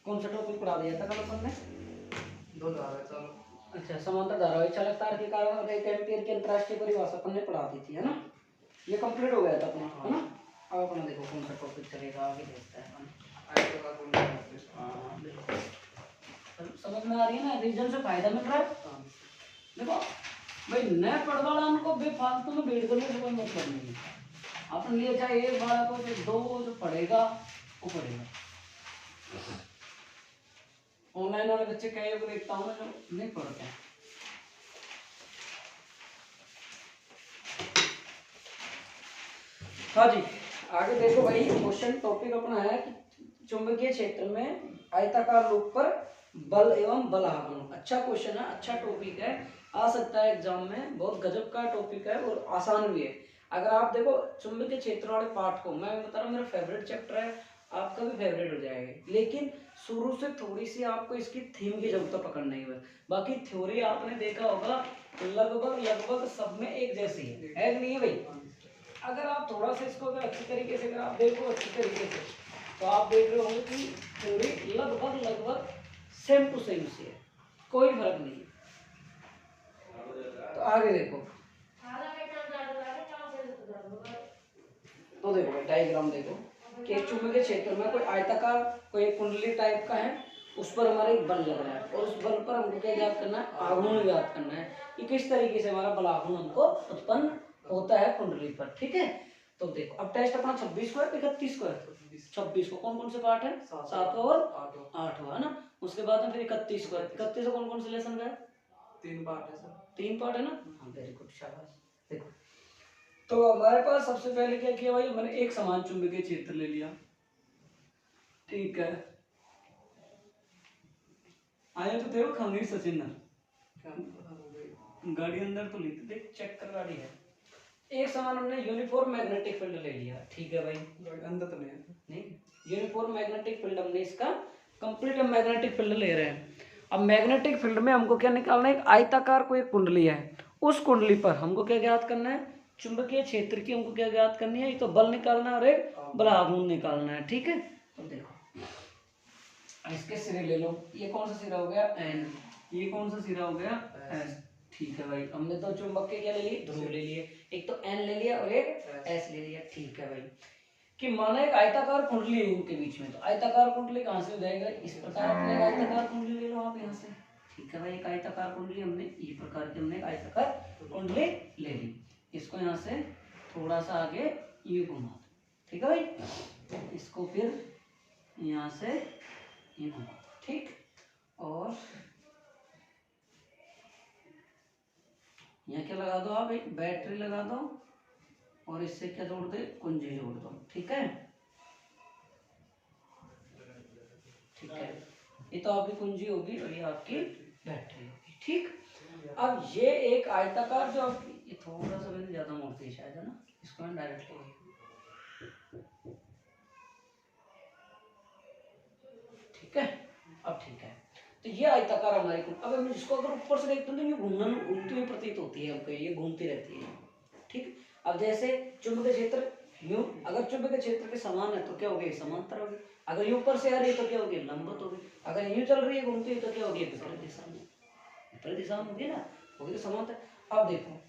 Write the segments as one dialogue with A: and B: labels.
A: कौन सा टॉपिक पढ़ा दिया था कल अपन ने?
B: दो धारा चलो।
A: अच्छा, समांतर धारावाही चालक तार के कारण 1 एम्पीयर की अंतरराष्ट्रीय परिभाषा अपन ने पढ़ा दी थी, है ना? ये कंप्लीट हो गया था अपना, है ना? अब अपना देखो कौन सा टॉपिक चलेगा, आगे देखते हैं अपन। हाँ बिल्कुल, समझ में आ रही है ना? रीजन से फायदा मिल रहा है। देखो भाई, नए पढ़ वाला उनको बेफालतू में भीड़ करने से कोई मतलब नहीं है। अपन लिए चाहे एक बार को दो जो पढ़ेगा वो पढ़ेगा। ऑनलाइन वाले बच्चे कई को देखता हूँ ना जो नहीं पढ़ते हैं। हाँ जी, आगे देखो भाई, क्वेश्चन टॉपिक अपना है कि चुंबकीय क्षेत्र में आयताकार लूप पर बल एवं बल आघूर्ण। अच्छा क्वेश्चन है, अच्छा टॉपिक है, आ सकता है एग्जाम में। बहुत गजब का टॉपिक है और आसान भी है। अगर आप देखो चुंबकीय क्षेत्र वाले पार्ट को, मैं बता रहा हूँ मेरा फेवरेट चैप्टर है, आपका भी फेवरेट हो जाएगा। लेकिन शुरू से थोड़ी सी आपको इसकी थीम की जरूरत पकड़नी है। बाकी थ्योरी आपने देखा होगा लगभग लगभग सब में एक जैसी है कि नहीं है भाई? अगर आप थोड़ा सा इसको अगर अच्छी तरीके से अगर आप देखो अच्छी तरीके से, तो आप देख रहे होंगे कि थ्योरी लगभग लगभग सेम टू सेम सी है, कोई फर्क नहीं है। तो आगे देखो, तो देखो डायग्राम देखो कि एक चुंबकीय क्षेत्र में कोई आयताकार कोई एक कुंडली टाइप का है, उस पर हमारा एक बल लग रहा है और उस बल पर हमको क्या ज्ञात करना है? आघूर्ण ज्ञात करना है कि किस तरीके से हमारा बल आघूर्ण हमको उत्पन्न होता है कुंडली पर। ठीक है, तो देखो अब टेस्ट अपना 26 को है 31 को है? 26 को कौन कौन से पार्ट है? 7वां और 8वां, है ना? उसके बाद में फिर 31 को है। 31 कौन कौन से लेसन का है?
B: 3 पार्ट है सर।
A: 3 पार्ट है ना? हाँ वेरी गुड, शाबाश। देखो तो हमारे पास सबसे पहले क्या किया भाई, मैंने एक समान चुंबकीय क्षेत्र ले लिया। ठीक है, आया तो देखो खंगीर सचिन गाड़ी अंदर तो ली थी, देख चेक कर गाड़ी है। एक समान हमने यूनिफॉर्म मैग्नेटिक फील्ड ले लिया। ठीक है भाई,
B: अंदर तो नहीं है।
A: नहीं, यूनिफॉर्म मैग्नेटिक फील्ड हमने इसका कंप्लीट हम मैग्नेटिक फील्ड ले रहे हैं। अब मैग्नेटिक फील्ड में हमको क्या निकालना है? एक आयताकार कोई कुंडली है, उस कुंडली पर हमको क्या ज्ञात करना है? चुंबकीय क्षेत्र की हमको क्या ज्ञात करनी है? ये तो बल निकालना है और एक बल आघूर्ण निकालना है। ठीक है, तो देखो इसके सिरे ले लो। ये कौन सा सिरा हो गया? एन। ये कौन सा सिरा हो गया? एस। ठीक है भाई, हमने तो चुंबक के क्या ले लिए? ध्रुव ले लिए। एक तो एन ले लिया और एक एस ले लिया। ठीक है भाई, कि माना एक आयताकार कुंडली है उनके बीच में, तो आयताकार कुंडली कहाँ से हो जाएगा? इस प्रकार अपने आयताकार कुंडली ले लो आप यहाँ से। ठीक है भाई, एक आयताकार कुंडली हमने ये प्रकार की हमने एक आयताकार कुंडली ले ली। इसको यहाँ से थोड़ा सा आगे यू घुमा दो। ठीक है भाई, इसको फिर यहाँ से ये घुमा दो। ठीक, और यहाँ क्या लगा दो आप? एक बैटरी लगा दो और इससे क्या जोड़ दे? कुंजी जोड़ दो। ठीक है, ठीक है, ये तो आपकी कुंजी होगी और ये आपकी बैटरी होगी। ठीक, अब ये एक आयताकार जो आपकी, ये थोड़ा सा मैंने ज्यादा मोड़ दी शायद, है ना? इसको मैं डायरेक्ट ले, ठीक है, अब ठीक है। तो ये आयताकार हमारी कुंडली। अब हम इसको अगर ऊपर से देखते हैं तो ये घूमती हुई प्रतीत होती है हमको, ये घूमती रहती है। ठीक, अब जैसे चुंबकीय क्षेत्र यूं, अगर चुंबकीय क्षेत्र के समान है तो क्या होगी? समांतर होगी। अगर यूं ऊपर से आ रही है तो क्या होगी? लंबवत होगी। अगर यूं चल रही है घूमती हुई तो क्या होगी? विपरीत दिशा में। विपरीत दिशा में होगी ना, होगी तो समांतर। अब देखो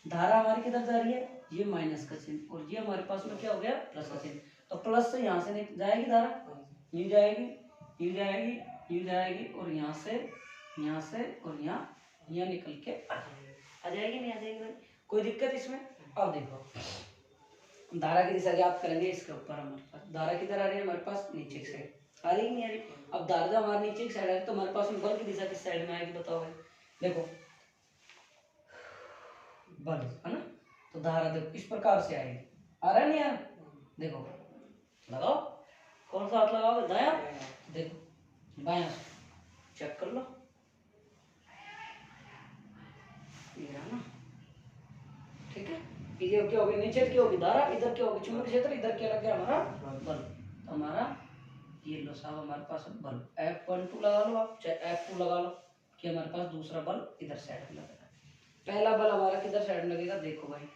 A: धारा हमारी किधर जा रही है? ये माइनस का चिन्ह और ये हमारे पास में क्या हो गया? प्लस का चिन्ह। तो प्लस से यहाँ से जाएगी धारा, यूं जाएगी, यूं जाएगी, यूं जाएगी और यहाँ से और यहाँ निकल के आ जाएगी। नहीं आ जाएगी भाई? कोई दिक्कत इसमें? अब देखो धारा की दिशा ज्ञात करेंगे। इसके ऊपर हमारे पास धारा किधर आ रही है? हमारे पास नीचे की साइड आ रही है, नहीं आ रही? अब धारा जब हमारे नीचे की साइड है तो हमारे पास में बल की दिशा किस साइड में आएगी? बताओ भाई। देखो बल, है ना? तो धारा देखो इस प्रकार से आएगी। आ रहा है नहीं आ रहा? देखो लगाओ, कौन सा हाथ लगाओगे? दायां। देखो बायां से चेक कर लो, ये रहा ना? ठीक है, इधर क्या होगी? नीचे की होगी धारा, इधर क्या होगी? चुंबकीय क्षेत्र, इधर क्या लग गया? हमारा बल। तो हमारा ये लो साहब, हमारे पास बल F12 लगा लो आप, चाहे F2 लगा लो, कि हमारे पास दूसरा बल इधर साइड में लगेगा। पहला बल हमारा किधर साइड में लगेगा? देखो भाई,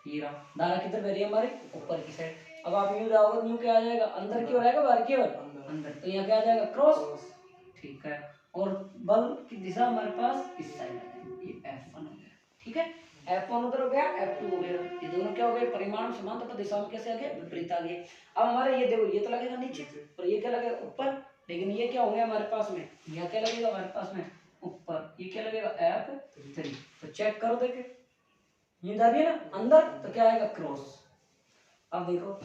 A: ये रहा। धारा किधर बह रही है हमारी? ऊपर की साइड। अब आप यूं जाओगे, यूं क्या आ जाएगा? अंदर की ओर आएगा, बाहर की ओर? अंदर, तो यहाँ क्या आ जाएगा क्रॉस,
B: क्रॉस।
A: ठीक है। और बल की दिशा हमारे पास इस साइड आ जाएगी, ये F1 हो गया, ठीक है। F1 उधर हो गया, F2 हो गया, ये दोनों क्या हो गए परिमाण समान तथा दिशा में कैसे आ गए विपरीत आ गए। अब हमारे ये देखो ये तो लगेगा नीचे और ये क्या लगेगा ऊपर, लेकिन ये क्या होंगे हमारे पास में, यहाँ क्या लगेगा हमारे पास में ऊपर, ये क्या लगेगा F3। तो चेक करो देखे, न्यूज आ रही है ना अंदर तो क्या आएगा क्रॉस, अब देखो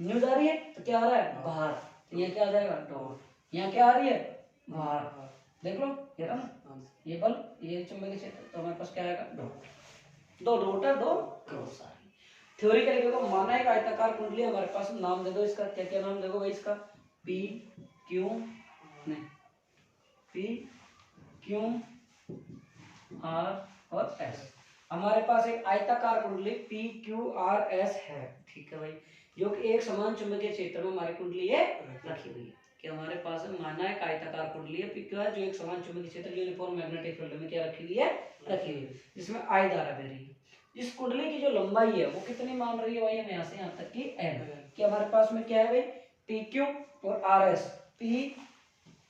A: न्यूज आ रही है तो क्या आ रहा है बाहर, तो ये क्या आ जाएगा डॉट, यहाँ क्या आ रही है बाहर, देख लो ये रहा ना, ये बल ये चुंबकीय क्षेत्र, तो हमारे पास क्या आएगा डॉट, दो डॉट है दो क्रॉस आ रही। थ्योरी के लिए देखो, माना एक आयताकार कुंडली हमारे पास, नाम दे दो इसका, क्या क्या नाम देखो भाई इसका, पी क्यू नहीं पी क्यू आर और एस। हमारे पास एक आयताकार कुंडली पी क्यू आर एस है, ठीक है भाई, जो कि एक समान चुंबकीय क्षेत्र में हमारी कुंडली है रखी हुई है, कि हमारे पास माना एक आयताकार कुंडली है पी क्यू आर, जो एक समान चुंबकीय क्षेत्र यूनिफॉर्म मैग्नेटिक फील्ड में क्या रखी हुई है रखी हुई है, जिसमें आई धारा बह रही है। इस कुंडली की जो लंबाई है वो कितनी मान रही है भाई, हम यहाँ से यहाँ तक की एन, कि हमारे पास में क्या है भाई पी क्यू और आर एस, पी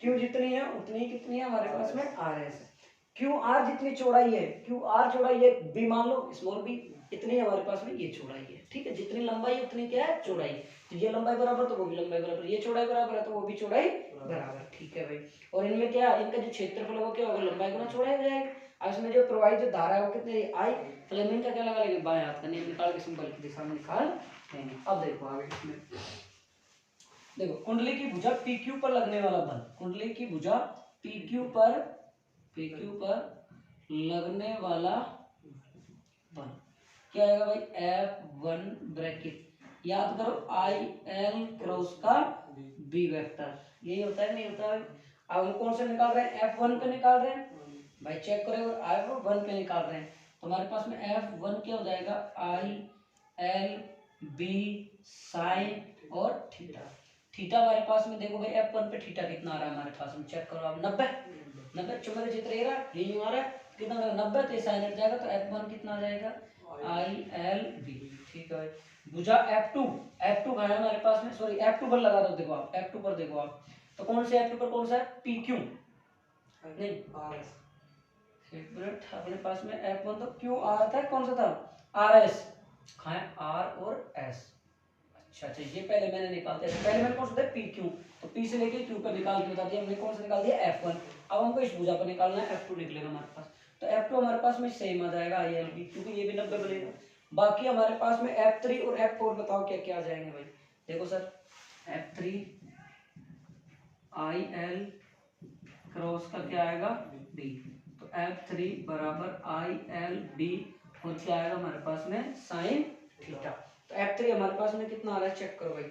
A: क्यू जितनी है उतनी कितनी है हमारे पास में आर एस है, क्यू आर जितनी चौड़ाई है, क्यू आर चौड़ाई है बी मान लो स्मॉल बी, इतनी हमारे पास में ये चौड़ाई है, ठीक है, जितनी लंबाई है उतनी क्या है चौड़ाई, तो ये लंबाई बराबर तो वो भी लंबाई बराबर, ये चौड़ाई बराबर है तो वो भी चौड़ाई बराबर, ठीक है भाई। और इनमें क्या इनका जो क्षेत्रफल है वो क्या होगा लंबाई गुना चौड़ाई हो जाएगी। अब इसमें जो प्रवाहित जो धारा है वो कितनी आई, फ्लेमिंग का क्या लगा लेंगे बाएं हाथ का नियम निकाल के सिंबल की दिशा में निकाल लेंगे। अब देखो आगे इसमें देखो, कुंडली की भुजा PQ पर लगने वाला बल, कुंडली की भुजा PQ पर लगने वाला बल क्या आएगा भाई F1 ब्रैकेट, याद करो IL क्रॉस का B वेक्टर, यही होता है नहीं होता है। अब हम कौन से निकाल रहे हैं F1 पे निकाल रहे हैं भाई, चेक करो F1 पे निकाल रहे हैं, तो हमारे पास में F1 क्या हो जाएगा IL B साइन और थीटा, थीटा हमारे पास में देखो भाई F1 पे थीटा कितना आ रहा है हमारे पास में, चेक करो आप 90 चुंबकीय क्षेत्र ये रहा ये यूं आ रहा है कितना 90, तो साइन हट जाएगा तो F1 कितना आ जाएगा ILB, ठीक है भाई। भुजा F2 कहाँ है हमारे पास में, सॉरी F2 पर लगा दो, देखो आप F2 पर देखो आप, तो कौन से F2 पर कौन सा है PQ नहीं RS, एक मिनट अपने पास में F1 तो QR था, कौन सा था RS, कहाँ है R और S, अच्छा ये पहले मैंने निकाल दिया, पहले मैंने कौन सा था PQ, तो P से लेके Q पे निकाल के बता दिया हमने, कौन सा निकाल दिया F1। अब हमको इस भुजा पर निकालना है F2 निकलेगा हमारे पास, तो F2 हमारे पास में सेम आ जाएगा ILB, क्योंकि ये भी 90 बनेगा। बाकी हमारे पास में F3 और F4 बताओ क्या क्या आ जाएंगे भाई, देखो सर F3 IL क्रॉस का क्या आएगा B, तो F3 बराबर ILB और क्या आएगा हमारे पास में साइन थीटा, तो F3 हमारे पास में कितना आ रहा है चेक करो भाई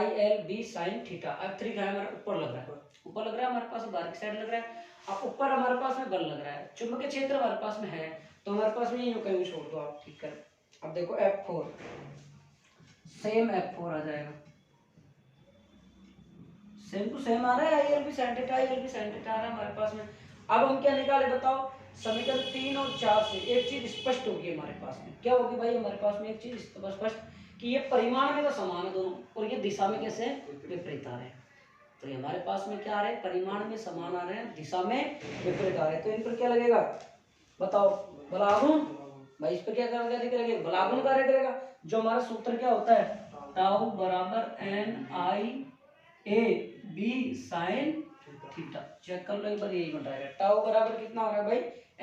A: ILB साइन थीटा, F3 का है हमारा ऊपर लग रहा है, ऊपर लग रहा है हमारे पास, बाहर की साइड लग रहा है, अब ऊपर हमारे पास में बल लग रहा है, चुंबकीय क्षेत्र हमारे पास में है, तो हमारे पास में यूं कहीं छोड़ दो आप, ठीक है। अब देखो F4 सेम F4 आ जाएगा, सेम टू सेम आ रहा है ILB sin थीटा आ रहा है हमारे पास में। अब हम क्या निकाले बताओ, समीकरण 3 और 4 से एक चीज स्पष्ट होगी हमारे पास में, क्या होगी भाई हमारे पास में एक चीज स्पष्ट कि ये परिमाण में तो समान है दोनों, और ये दिशा में कैसे विपरीत आ रहे हैं, तो ये हमारे पास में क्या आ रहे हैं परिमाण में समान आ रहे हैं, दिशा में विपरीत आ रहे हैं, तो इन पर क्या लगेगा बताओ बलागुण, भाई इस पर क्या करेगा बलागुण कार्य करेगा, जो हमारा सूत्र क्या होता है टाउ बराबर NIAB साइन थीटा, चेक कर लो एक बार यही बन रहा है, टाउ बराबर कितना हो रहा है भाई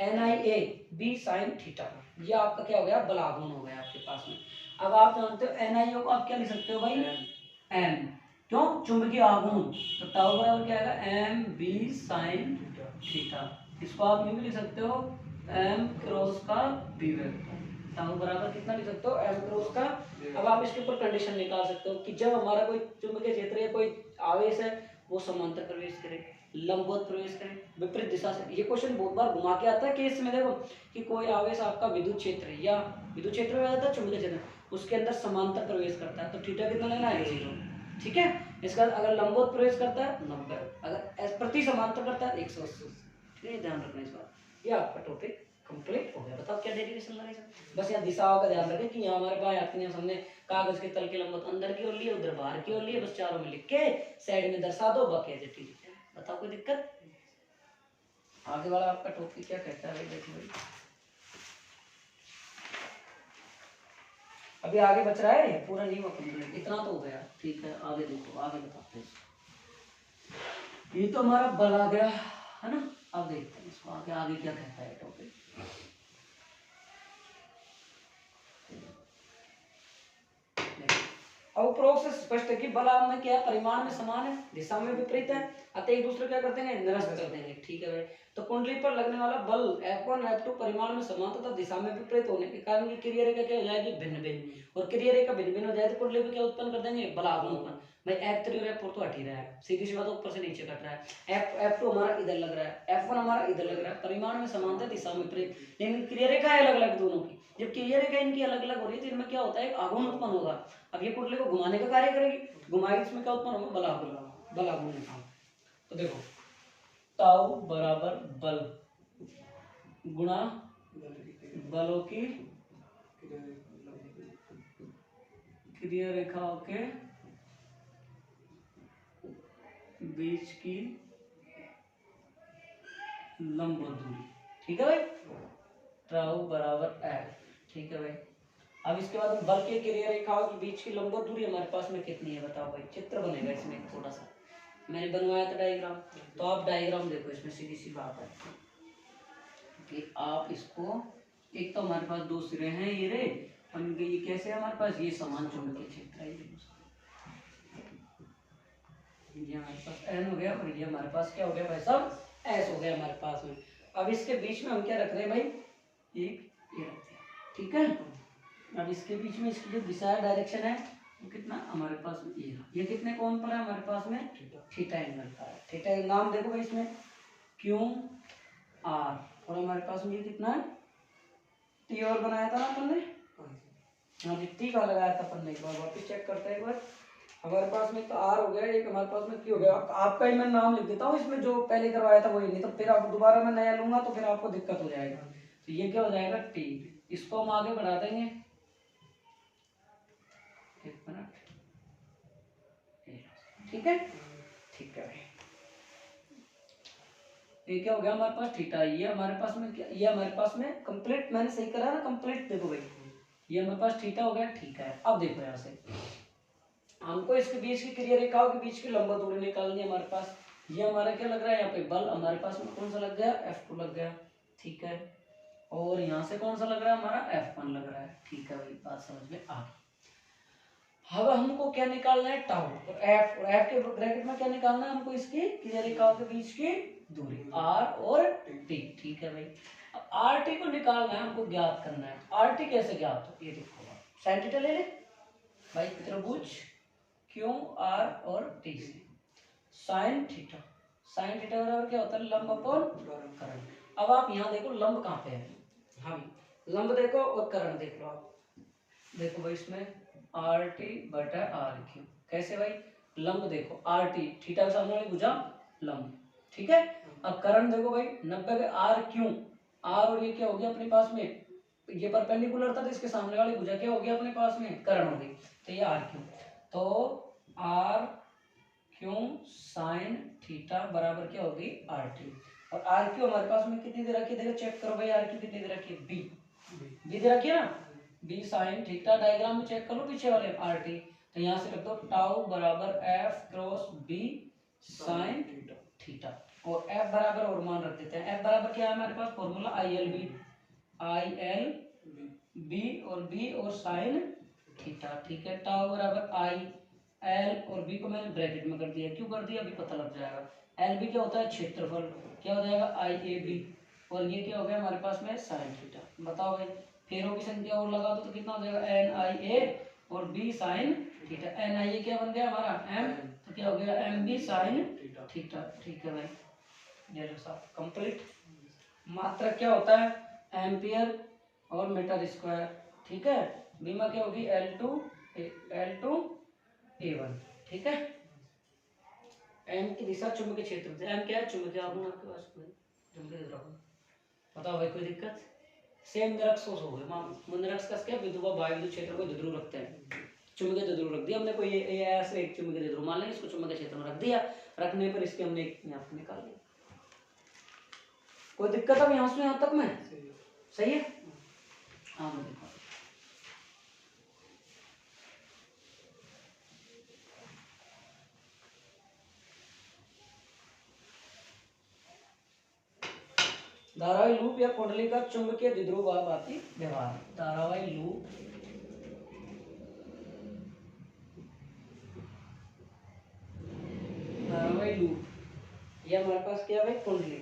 A: NIAB साइन थीटा, ये आपका क्या हो गया बलागुण हो गया आपके पास में। अब आप जानते हो NIO को आप क्या लिख सकते हो भाई M, क्यों चुंबकीय आघूर्ण, तो टाउ बराबर क्या आएगा MB साइन थीटा, इसको आप यूं भी लिख सकते हो M क्रॉस का B वेक्टर, टाउ बराबर कितना लिख सकते हो M क्रॉस का। अब आप इसके ऊपर कंडीशन निकाल सकते हो कि जब हमारा कोई चुंबकीय क्षेत्र या कोई आवेश है वो समांतर प्रवेश करे, लंबवत प्रवेश करे, विपरीत दिशा से, ये क्वेश्चन बहुत बार घुमा के आता है केस में, देखो कि कोई आवेश आपका विद्युत क्षेत्र या विद्युत क्षेत्र में आता है चुंबकीय क्षेत्र उसके अंदर समांतर प्रवेश करता है, तो थीटा कितना लेना है 0, ठीक है। इसका अगर लंबवत प्रवेश करता है 90, अगर प्रति समांतर करता है 180, ठीक है ध्यान रखना इस बात, ये आपका टॉपिक कंप्लीट हो गया। बताओ क्या डेरिवेशन लगा इसमें? बस यहाँ दिशाओं का ध्यान रखें कि यहाँ हमारे पास आती है, हमने कागज के तल की लंबवत अंदर की ओर लिए, उधर बाहर की ओर लिए, बस चारों में लिख के साइड में दर्शा दो, बाकी एज इट इज। बताओ कोई दिक्कत? आगे वाला आपका टॉपिक क्या कहता है भाई? देखो भाई अभी आगे बच रहा है, पूरा नहीं हुआ कंप्लीट, इतना तो हो गया। ठीक है आगे देखो, आगे बताते हैं। ये तो हमारा बल आ गया है ना। अब देखते हैं इसको आगे, आगे क्या कहता है टॉपिक। अब उपरोक्त से स्पष्ट है कि बल में क्या है, परिमाण में समान है, दिशा में विपरीत है, अतः एक दूसरे क्या कर देंगे, निरस्त कर देंगे। ठीक है भाई। तो कुंडली पर लगने वाला बल F1 F2 परिमाण में समान तथा दिशा में विपरीत होने के कारण की क्रिया रेखा क्या हो जाएगी, भिन्न भिन्न। और क्रिया रेखा भिन्न भिन्न हो जाए तो कुंडली पर क्या उत्पन्न कर देंगे, बलागुण उत्पन्न। भाई F3 और F4 तो हट ही रहा है, सीधी सी बात, ऊपर से नीचे कट रहा है। F2 हमारा इधर लग रहा है, F1 हमारा इधर लग रहा है, परिमाण में समानता, दिशा में विपरीत, लेकिन क्रिया रेखा है अलग अलग दोनों की। जब क्रिया रेखा इनकी अलग अलग हो रही है तो इनमें क्या होता है, एक आघूर्ण उत्पन्न होगा। अब ये कुंडली को घुमाने का कार्य करेगी, घुमाएगी, इसमें क्या उत्पन्न होगा, बलागुण, बलागुण निकाल। तो देखो ताऊ बराबर बल गुणा बलों की क्रिया रेखाओं के बीच की लंब दूरी। ठीक है भाई, टाउ बराबर एल। ठीक है भाई। अब इसके बाद में बल के क्रिया रेखाओं के बीच की लंबवत दूरी हमारे पास में कितनी है बताओ भाई। चित्र बनेगा इसमें एक थोड़ा सा, मैंने बनवाया था डायग्राम, तो आप डायग्राम देखो, इसमें सीधी सी बात है कि आप इसको, एक तो हमारे पास दो सिरे हैं ये रे, हम ये कैसे है हमारे पास, ये समान चुंबकीय क्षेत्र है, ये हमारे पास एन हो गया, और ये हमारे पास क्या हो गया भाई साहब, एस हो गया हमारे पास में। अब इसके बीच में हम क्या रख रहे हैं भाई, एक ये रख दिया। ठीक है। अब इसके बीच में इसकी जो दिशा है, डायरेक्शन है, वो कितना हमारे पास में ये कितने कोण पर है हमारे पास में, थीटा एंगल पर है। थीटा नाम देखो भाई इसमें क्यू आर, और हमारे पास में ये कितना है, टी और बनाया था ना अपन ने, हाँ जी टी का लगाया था अपन ने। एक बार वापिस चेक करते हैं एक बार, हमारे पास में तो आर हो गया, एक हमारे पास में क्यू हो गया। आपका ही मैं नाम लिख देता हूँ इसमें, जो पहले करवाया था वही, नहीं तो फिर आप दोबारा मैं नया लूंगा तो फिर आपको दिक्कत हो जाएगा। तो ये क्या हो जाएगा टी, इसको हम आगे बढ़ा देंगे, एक मिनट, ठीक है। ठीक है, ये क्या हो गया हमारे पास थीटा, ये हमारे पास में क्या, ये हमारे पास में कंप्लीट, मैंने सही करा ना कंप्लीट, देखो भाई ये हमारे पास थीटा हो गया। ठीक है, अब देखो यहाँ से हमको इसके बीच की क्रिया रेखाओं के बीच की लंबवत दूरी निकालनी है हमारे पास। ये हमारा क्या लग रहा है यहाँ पे, बल हमारे पास में कौन सा लग गया, F2 लग गया। ठीक है, और यहाँ से कौन सा लग रहा है हमारा, F1 लग रहा है। ठीक है भाई, बात समझ में आ गई। अब हमको क्या निकालना है, टाउ, और एफ के ब्रैकेट में क्या निकालना है हमको, इसकी क्रिया रेखाओं के बीच की दूरी आर और टी। ठीक है भाई, अब आर टी को निकालना है हमको, ज्ञात करना है। आर टी कैसे ज्ञात हो, ये देखो साइन थीटा ले ले भाई, त्रिभुज क्यू आर और टी से साइन थीटा, साइन थीटा बराबर क्या होता है, लंब अपॉन करण। अब आप यहाँ देखो लंब कहाँ पे है, हाँ लंब देखो और करण देख लो आप, देखो भाई इसमें आर टी बटा आर क्यू, कैसे भाई, लंब देखो आर टी, थीटा के सामने वाली भुजा लंब। ठीक है, अब करण देखो भाई 90 के आर क्यू, आर और ये क्या हो गया अपने पास में, ये परपेंडिकुलर था तो इसके सामने वाली भुजा क्या हो गया अपने पास में, करण हो गई, तो ये आर क्यू, तो आर क्यू साइन थीटा बराबर क्या होगी आर टी। और आर क्यू हमारे पास में कितनी दे रखी है, देखो चेक करो भाई, आर क्यू कितनी दे रखी है, बी दे रखी है ना, बी साइन थीटा, डायग्राम में चेक कर लो पीछे वाले आर टी, तो यहाँ से रख दो टाउ बराबर F cross B sine theta, और एफ बराबर और मान रख देते हैं। एफ बराबर क्या है हमारे पास फॉर्मूला, आई एल बी और बी और साइन थीटा। ठीक है, टाउ बराबर आई एल और बी को मैंने ब्रैकेट में कर दिया, क्यों कर दिया अभी पता लग जाएगा। एल बी क्या होता है क्षेत्रफल, क्या हो जाएगा आई ए बी, और ये क्या हो गया हमारे पास में साइन थीटा। बताओ भाई, फेरों की संख्या और लगा दो तो कितना हो जाएगा, एन आई ए और बी साइन थीटा। एन आई ए क्या बन गया हमारा एम, तो क्या हो गया एम बी साइन थीटा। ठीक है भाई, ये लो साहब कंप्लीट। मात्रक क्या होता है, एम्पियर और मीटर स्क्वायर। ठीक है, बीमा क्या होगी L2 A1। ठीक है, एम की दिशा चुंबकीय क्षेत्र से, एम क्या है चुंबकीय आघूर्ण आपके पास में, चुंबकीय द्रव्य। बताओ भाई कोई दिक्कत, सेम निरक्ष हो गए। निरक्ष कस के विद्युत व वायु क्षेत्र को द्विध्रुव रखते हैं। चुंबकीय द्विध्रुव रख दिया हमने, कोई ये ऐसे एक चुंबकीय द्विध्रुव मान लें, इसको चुंबकीय क्षेत्र में रख दिया। रखने पर इसके हमने एक यहाँ पे निकाल लिया। कोई दिक्कत अब यहाँ से यहाँ तक में? सही है। हाँ मैं देखो धारावाही लूप या कुंडली का चुंबकीय द्विध्रुव बाती व्यवहार। धारावाही लूप ये हमारे पास क्या है? कुंडली।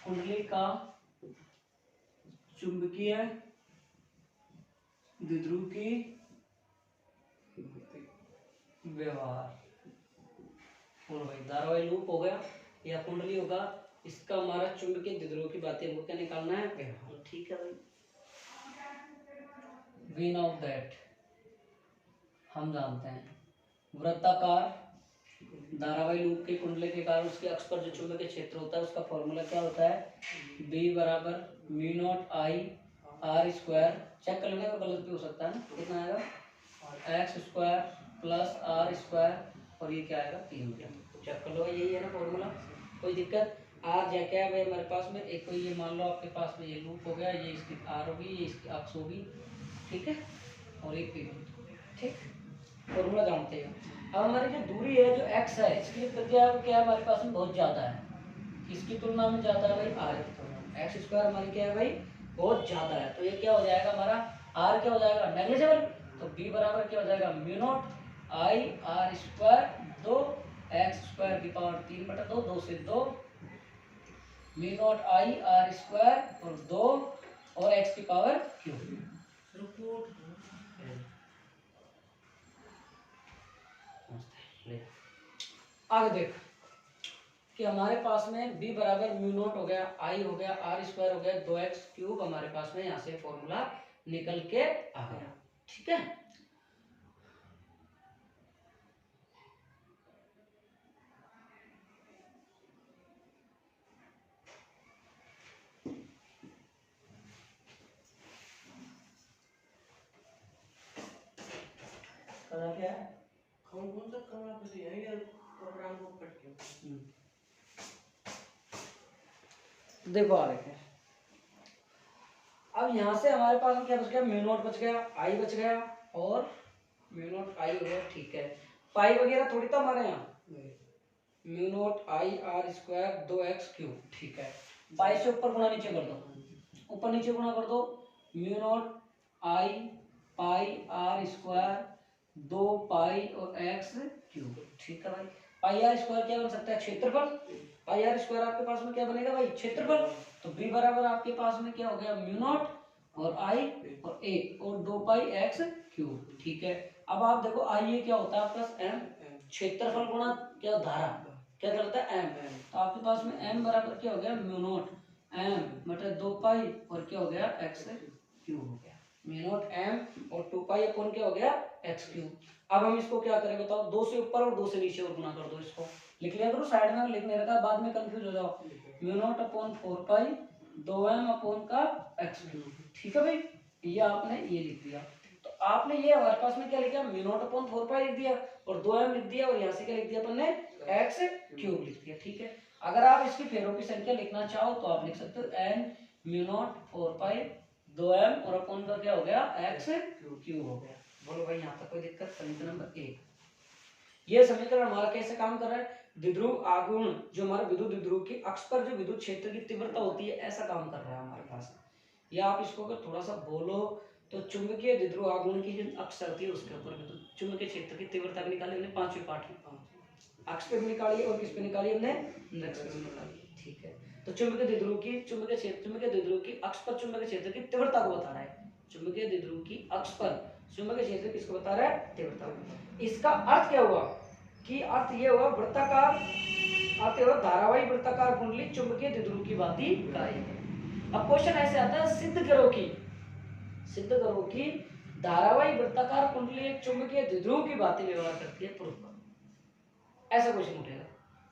A: कुंडली का चुंबकीय द्विध्रुव की व्यवहार। और भाई धारावाही लूप हो गया या कुंडली होगा, इसका हमारा चुंबकीय द्विध्रुव की बातें हमको क्या निकालना है? व्यवहार। ठीक है भाई। वी नो दैट, हम जानते हैं वृत्ताकार धारावाही लूप के कुंडले के कारण उसके अक्ष पर जो चुंबकीय क्षेत्र होता है उसका फॉर्मूला क्या होता है? B बराबर mu naught I R square. Check कर लेंगे, गलत भी हो सकता है ना। कितना आएगा? X square plus R square और ये क्या आएगा? 3 मीटर। चेक कर लो, यही है ना फॉर्मूला। कोई दिक्कत? आर क्या क्या है हमारे पास में? एक तो ये मान लो आपके पास में ये लूप हो गया, ये इसकी आर होगी, ये इसकी अक्ष होगी, ठीक है, और एक पी। ठीक, फॉर्मूला जानते हैं। अब हमारी जो दूरी है जो x है, इसकी त्रिज्या क्या है हमारे पास में? बहुत ज़्यादा है। किसकी तुलना में ज़्यादा है भाई? r की तुलना में। एक्स स्क्वायर हमारी क्या है भाई? बहुत ज़्यादा है। तो ये क्या हो जाएगा हमारा? r क्या हो जाएगा? नेग्लिजिबल। तो b बराबर क्या हो जाएगा? Mu naught I R square 2 x square की पावर 3/2, 2 से 2 mu naught I R square और 2 और x की पावर क्यू। आगे देख कि हमारे पास में b बराबर म्यू नॉट हो गया, i हो गया, आर स्क्वायर हो गया, 2x क्यूब हमारे पास में यहाँ से फॉर्मूला निकल के आ गया। ठीक है, करना क्या है?
B: कौन सा करना पड़ता है यार, प्रोग्राम को पढ़ के।
A: देखो आ रहे हैं। अब यहाँ से हमारे पास में क्या बच गया? म्यू नॉट बच गया, आई बच गया और म्यू नॉट आई हो गया। ठीक है, पाई वगैरह थोड़ी था हमारे यहाँ। Mu naught I R square 2x cube. ठीक है, पाई से ऊपर गुणा नीचे कर दो, ऊपर नीचे गुणा कर दो। Mu naught I pi R square 2 pi और x क्यूब। ठीक है भाई, पाई आर स्क्वायर क्या बन सकता है? क्षेत्रफल। पाई आर स्क्वायर आपके पास में क्या बनेगा भाई? क्षेत्रफल। तो b बराबर आपके पास में क्या हो गया? म्यू नॉट और i और 1 और 2 पाई x क्यूब। ठीक है, अब आप देखो i ये क्या होता है प्लस m, क्षेत्रफल गुणा क्या? धारा क्या कहलाता है? m। तो आपके पास में m बराबर क्या हो गया? म्यू नॉट m बटा 2 पाई और क्या हो गया? x क्यूब हो गया। म्यू नॉट m और 2 पाई अपॉन क्या हो गया? x cube. अब हम इसको क्या करें बताओ? 2 से ऊपर और 2 से नीचे और गुणा कर दो। इसको लिख लिया करो साइड में, लिखने लगा बाद में कंफ्यूज हो जाओ। म्यू नॉट अपॉन 4 पाई 2m अपॉन का x क्यूब। ठीक है भाई, ये आपने ये लिख दिया। तो आपने ये हमारे पास में क्या लिखा? म्यू नॉट अपॉन 4 पाई लिख दिया और 2m लिख दिया और यहाँ से क्या लिख दिया अपन ने? x क्यूब लिख दिया। ठीक है, अगर आप इसकी फेरों की संख्या लिखना चाहो तो आप लिख सकते हो n म्यू नॉट 4 पाई 2m और अपॉन का क्या हो गया? x क्यूब हो गया। बोलो भाई यहाँ तक कोई दिक्कत? समीकरण नंबर 1। ये समीकरण हमारा कैसे काम कर रहा है? द्विध्रुव आघूर्ण जो हमारे विद्युत द्विध्रुव की अक्ष पर जो विद्युत क्षेत्र की तीव्रता होती है ऐसा काम कर रहा है हमारे पास। या आप इसको अगर थोड़ा सा बोलो तो चुंबकीय द्विध्रुव आघूर्ण की जो अक्ष होती है उसके ऊपर विद्युत चुंबकीय क्षेत्र की तीव्रता भी निकाली हमने 5वें पाठ में। अक्ष पे भी निकाली और किस पे निकाली हमने? निरक्ष पे निकाली। ठीक है, तो चुंबकीय द्विध्रुव की चुंबकीय द्विध्रुव की अक्ष पर चुंबकीय क्षेत्र की तीव्रता को बता रहा है। चुंबकीय द्विध्रुव की अक्ष पर चुंबकीय क्षेत्र किसको बता रहा है? तीव्रता। इसका अर्थ क्या हुआ? कि अर्थ ये हुआ वृत्ताकार, अर्थ हुआ धारावाही वृत्ताकार कुंडली चुंबकीय द्विध्रुव की भांति कार्य करे। अब क्वेश्चन ऐसे आता है, सिद्ध करो कि धारावाही वृत्ताकार कुंडली एक चुंबकीय द्विध्रुव की भांति व्यवहार करती है, प्रूफ करो। ऐसा क्वेश्चन उठेगा।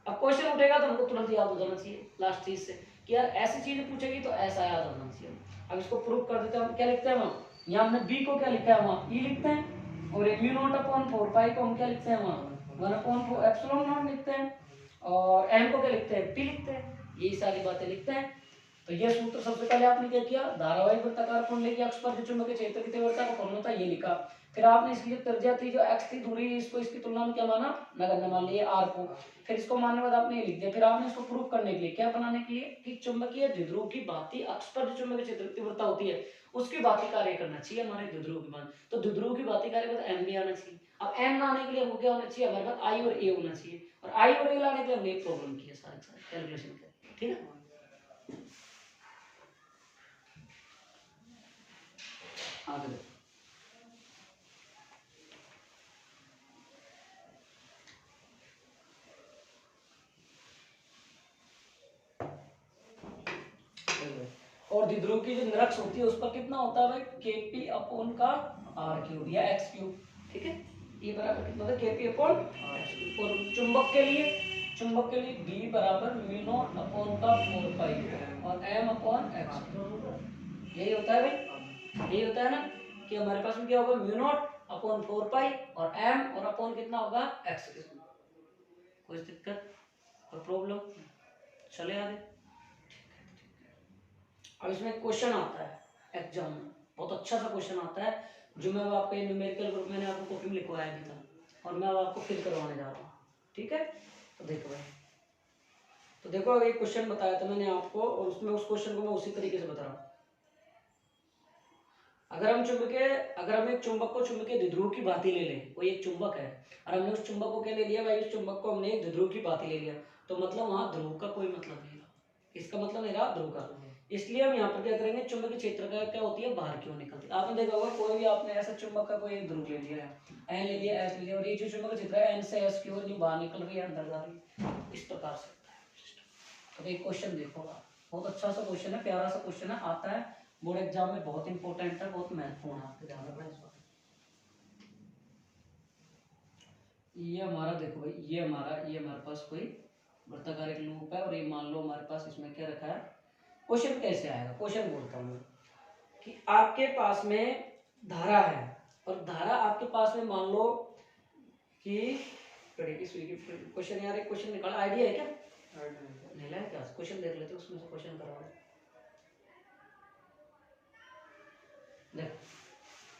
A: अब क्वेश्चन उठेगा तो हमको तुरंत याद हो जाना चाहिए लास्ट चीज से कि यार ऐसी चीज पूछेगी तो ऐसा याद होना चाहिए। अब इसको प्रूव कर देते हैं। हम क्या लिखते हैं वहाँ, यहाँ हमने बी को क्या लिखा है वहाँ ई लिखते हैं, और म्यू नॉट अपॉन 4 पाई को हम क्या लिखते हैं वहाँ 1 अपॉन 4 एप्सिलॉन नॉट लिखते हैं, और एम को क्या लिखते हैं पी लिखते हैं, यही सारी बातें लिखते हैं। तो ये सूत्र सबसे पहले आपने क्या किया, धारावाहिक वृत्ताकार कुंडली के अक्ष पर जो चुंबकीय क्षेत्र की तीव्रता का फॉर्मूला था ये लिखा। फिर आपने इसकी जो त्रिज्या थी जो एक्स थी दूरी, इसको इसकी तुलना में क्या माना, नगण्य मान लिया आर को। फिर इसको मानने के बाद आपने ये लिख दिया। फिर आपने इसको प्रूव करने के लिए क्या बनाने के लिए कि चुंबकीय द्विध्रुव की भांति अक्ष पर जो चुंबकीय क्षेत्र की तीव्रता होती है उसकी भांति कार्य करना चाहिए हमारे द्विध्रुव की मान। तो द्विध्रुव की भांति कार्य में एम भी आना चाहिए। अब एम ना आने के लिए हमको क्या होना चाहिए, हमारे पास आई और ए होना चाहिए, और आई और ए लाने के लिए हमने एक प्रॉब्लम किया सारे कैलकुलेशन कर, ठीक है। आगे देखो, और द्विध्रुव की जो निरक्ष होती है उस पर कितना होता है भाई, केपी अपॉन का आर क्यूब या एक्स क्यूब, ठीक है। ये बराबर कितना होता है, केपी अपॉन एक्स क्यूब। और चुंबक के लिए बी बराबर म्यू नॉट अपॉन का 4 पाई और एम अपॉन एक्स। यही होता है भाई, यही होता है ना, कि हमारे पास में क्या होगा, म्यू नॉट अपॉन 4 पाई और एम और अपॉन कितना होगा एक्स। कोई दिक्कत, कोई प्रॉब्लम, चले आगे। अब इसमें क्वेश्चन आता है एग्जाम में, बहुत अच्छा सा क्वेश्चन आता है, जो मैं अब आपको न्यूमेरिकल ग्रुप मैंने आपको कॉपी में लिखवाया भी था, और मैं अब आपको फिल करवाने जा रहा हूँ, ठीक है। तो देखो भाई, तो देखो अब एक क्वेश्चन बताया था मैंने आपको, और उसमें उस क्वेश्चन को मैं उसी तरीके से बता रहा हूँ। अगर हम एक चुंबक को चुंबकीय द्विध्रुव की भांति ले लें, कोई एक चुंबक है और हमने उस चुंबक को क्या ले लिया भाई, उस चुंबक को हमने एक द्विध्रुव की भांति ले लिया, तो मतलब वहां ध्रुव का कोई मतलब नहीं रहा, इसका मतलब नहीं रहा ध्रुव का। इसलिए हम यहाँ पर क्या करेंगे, चुंबकीय क्षेत्र का क्या होती है, बाहर क्यों निकलती है। आपने देखा होगा कोई भी आपने ऐसा चुंबक का कोई एक ध्रुव ले लिया है, एन ले लिया, एस ले लिया, और ये जो चुंबकीय क्षेत्र है एन से एस की ओर बाहर निकल रही है, अंदर जा रही है, इस प्रकार से होता है। तो एक क्वेश्चन देखो, बहुत अच्छा सा क्वेश्चन है, प्यारा सा क्वेश्चन है, आता है बोर्ड एग्जाम में, बहुत इंपॉर्टेंट है, बहुत महत्वपूर्ण है, आपके ध्यान रखना इस बात। ये हमारा देखो भाई, ये हमारे पास कोई वृत्ताकार एक लूप है, और ये मान लो हमारे पास इसमें क्या रखा है। क्वेश्चन कैसे आएगा, क्वेश्चन बोलता हूँ कि आपके पास में धारा है, और धारा आपके पास में मान लो कि क्वेश्चन, यार एक क्वेश्चन निकाला, आइडिया है क्या, नहीं लाया क्या, क्वेश्चन देख लेते उसमें से क्वेश्चन करवा ले। देखो,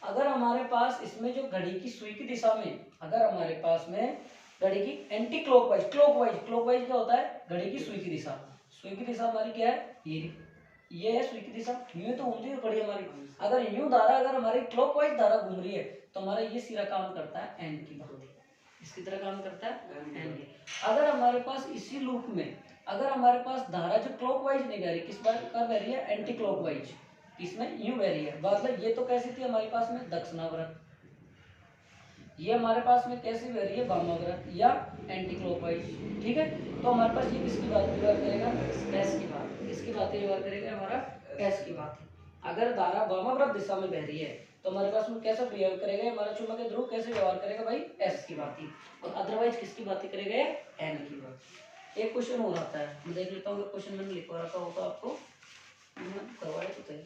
A: अगर हमारे पास इसमें जो घड़ी की सुई की दिशा में, अगर हमारे पास में घड़ी की एंटी क्लॉकवाइज, क्लॉकवाइज क्या होता है, घड़ी की सुई की दिशा, सुई की दिशा हमारी क्या है, ये है सुई की दिशा, यूं तो घूमती है घड़ी हमारी, अगर यूं धारा, अगर हमारी क्लॉकवाइज धारा घूम रही है तो हमारा ये सिरा काम करता है एन की भांति, इसकी तरह काम करता है एन की। अगर हमारे पास इसी लूप में, अगर हमारे पास धारा जो क्लॉकवाइज नहीं बह रही, किस बार कर बह रही है, एंटी क्लॉकवाइज, इसमें यूं बह रही है, मतलब ये तो कैसी थी हमारे पास में दक्षिणावर्त, ये हमारे पास में कैसी बह रही है वामावर्त या एंटी क्लॉकवाइज, ठीक है। तो हमारे पास ये किसकी बात व्यवहार करेगा, एस की बात, किसकी बात व्यवहार करेगा, हमारा एस की बात। अगर धारा वामावर्त दिशा में बह रही है तो हमारे पास में कैसा बिहेव करेगा, हमारा चुंबकीय ध्रुव कैसे व्यवहार करेगा भाई, एस की बात, और अदरवाइज किसकी बात करेगा, एन की बात। एक क्वेश्चन हो रहा है, मैं देख लेता हूँ, क्वेश्चन मैंने लिखवा रखा होगा आपको, करवाया तो थे,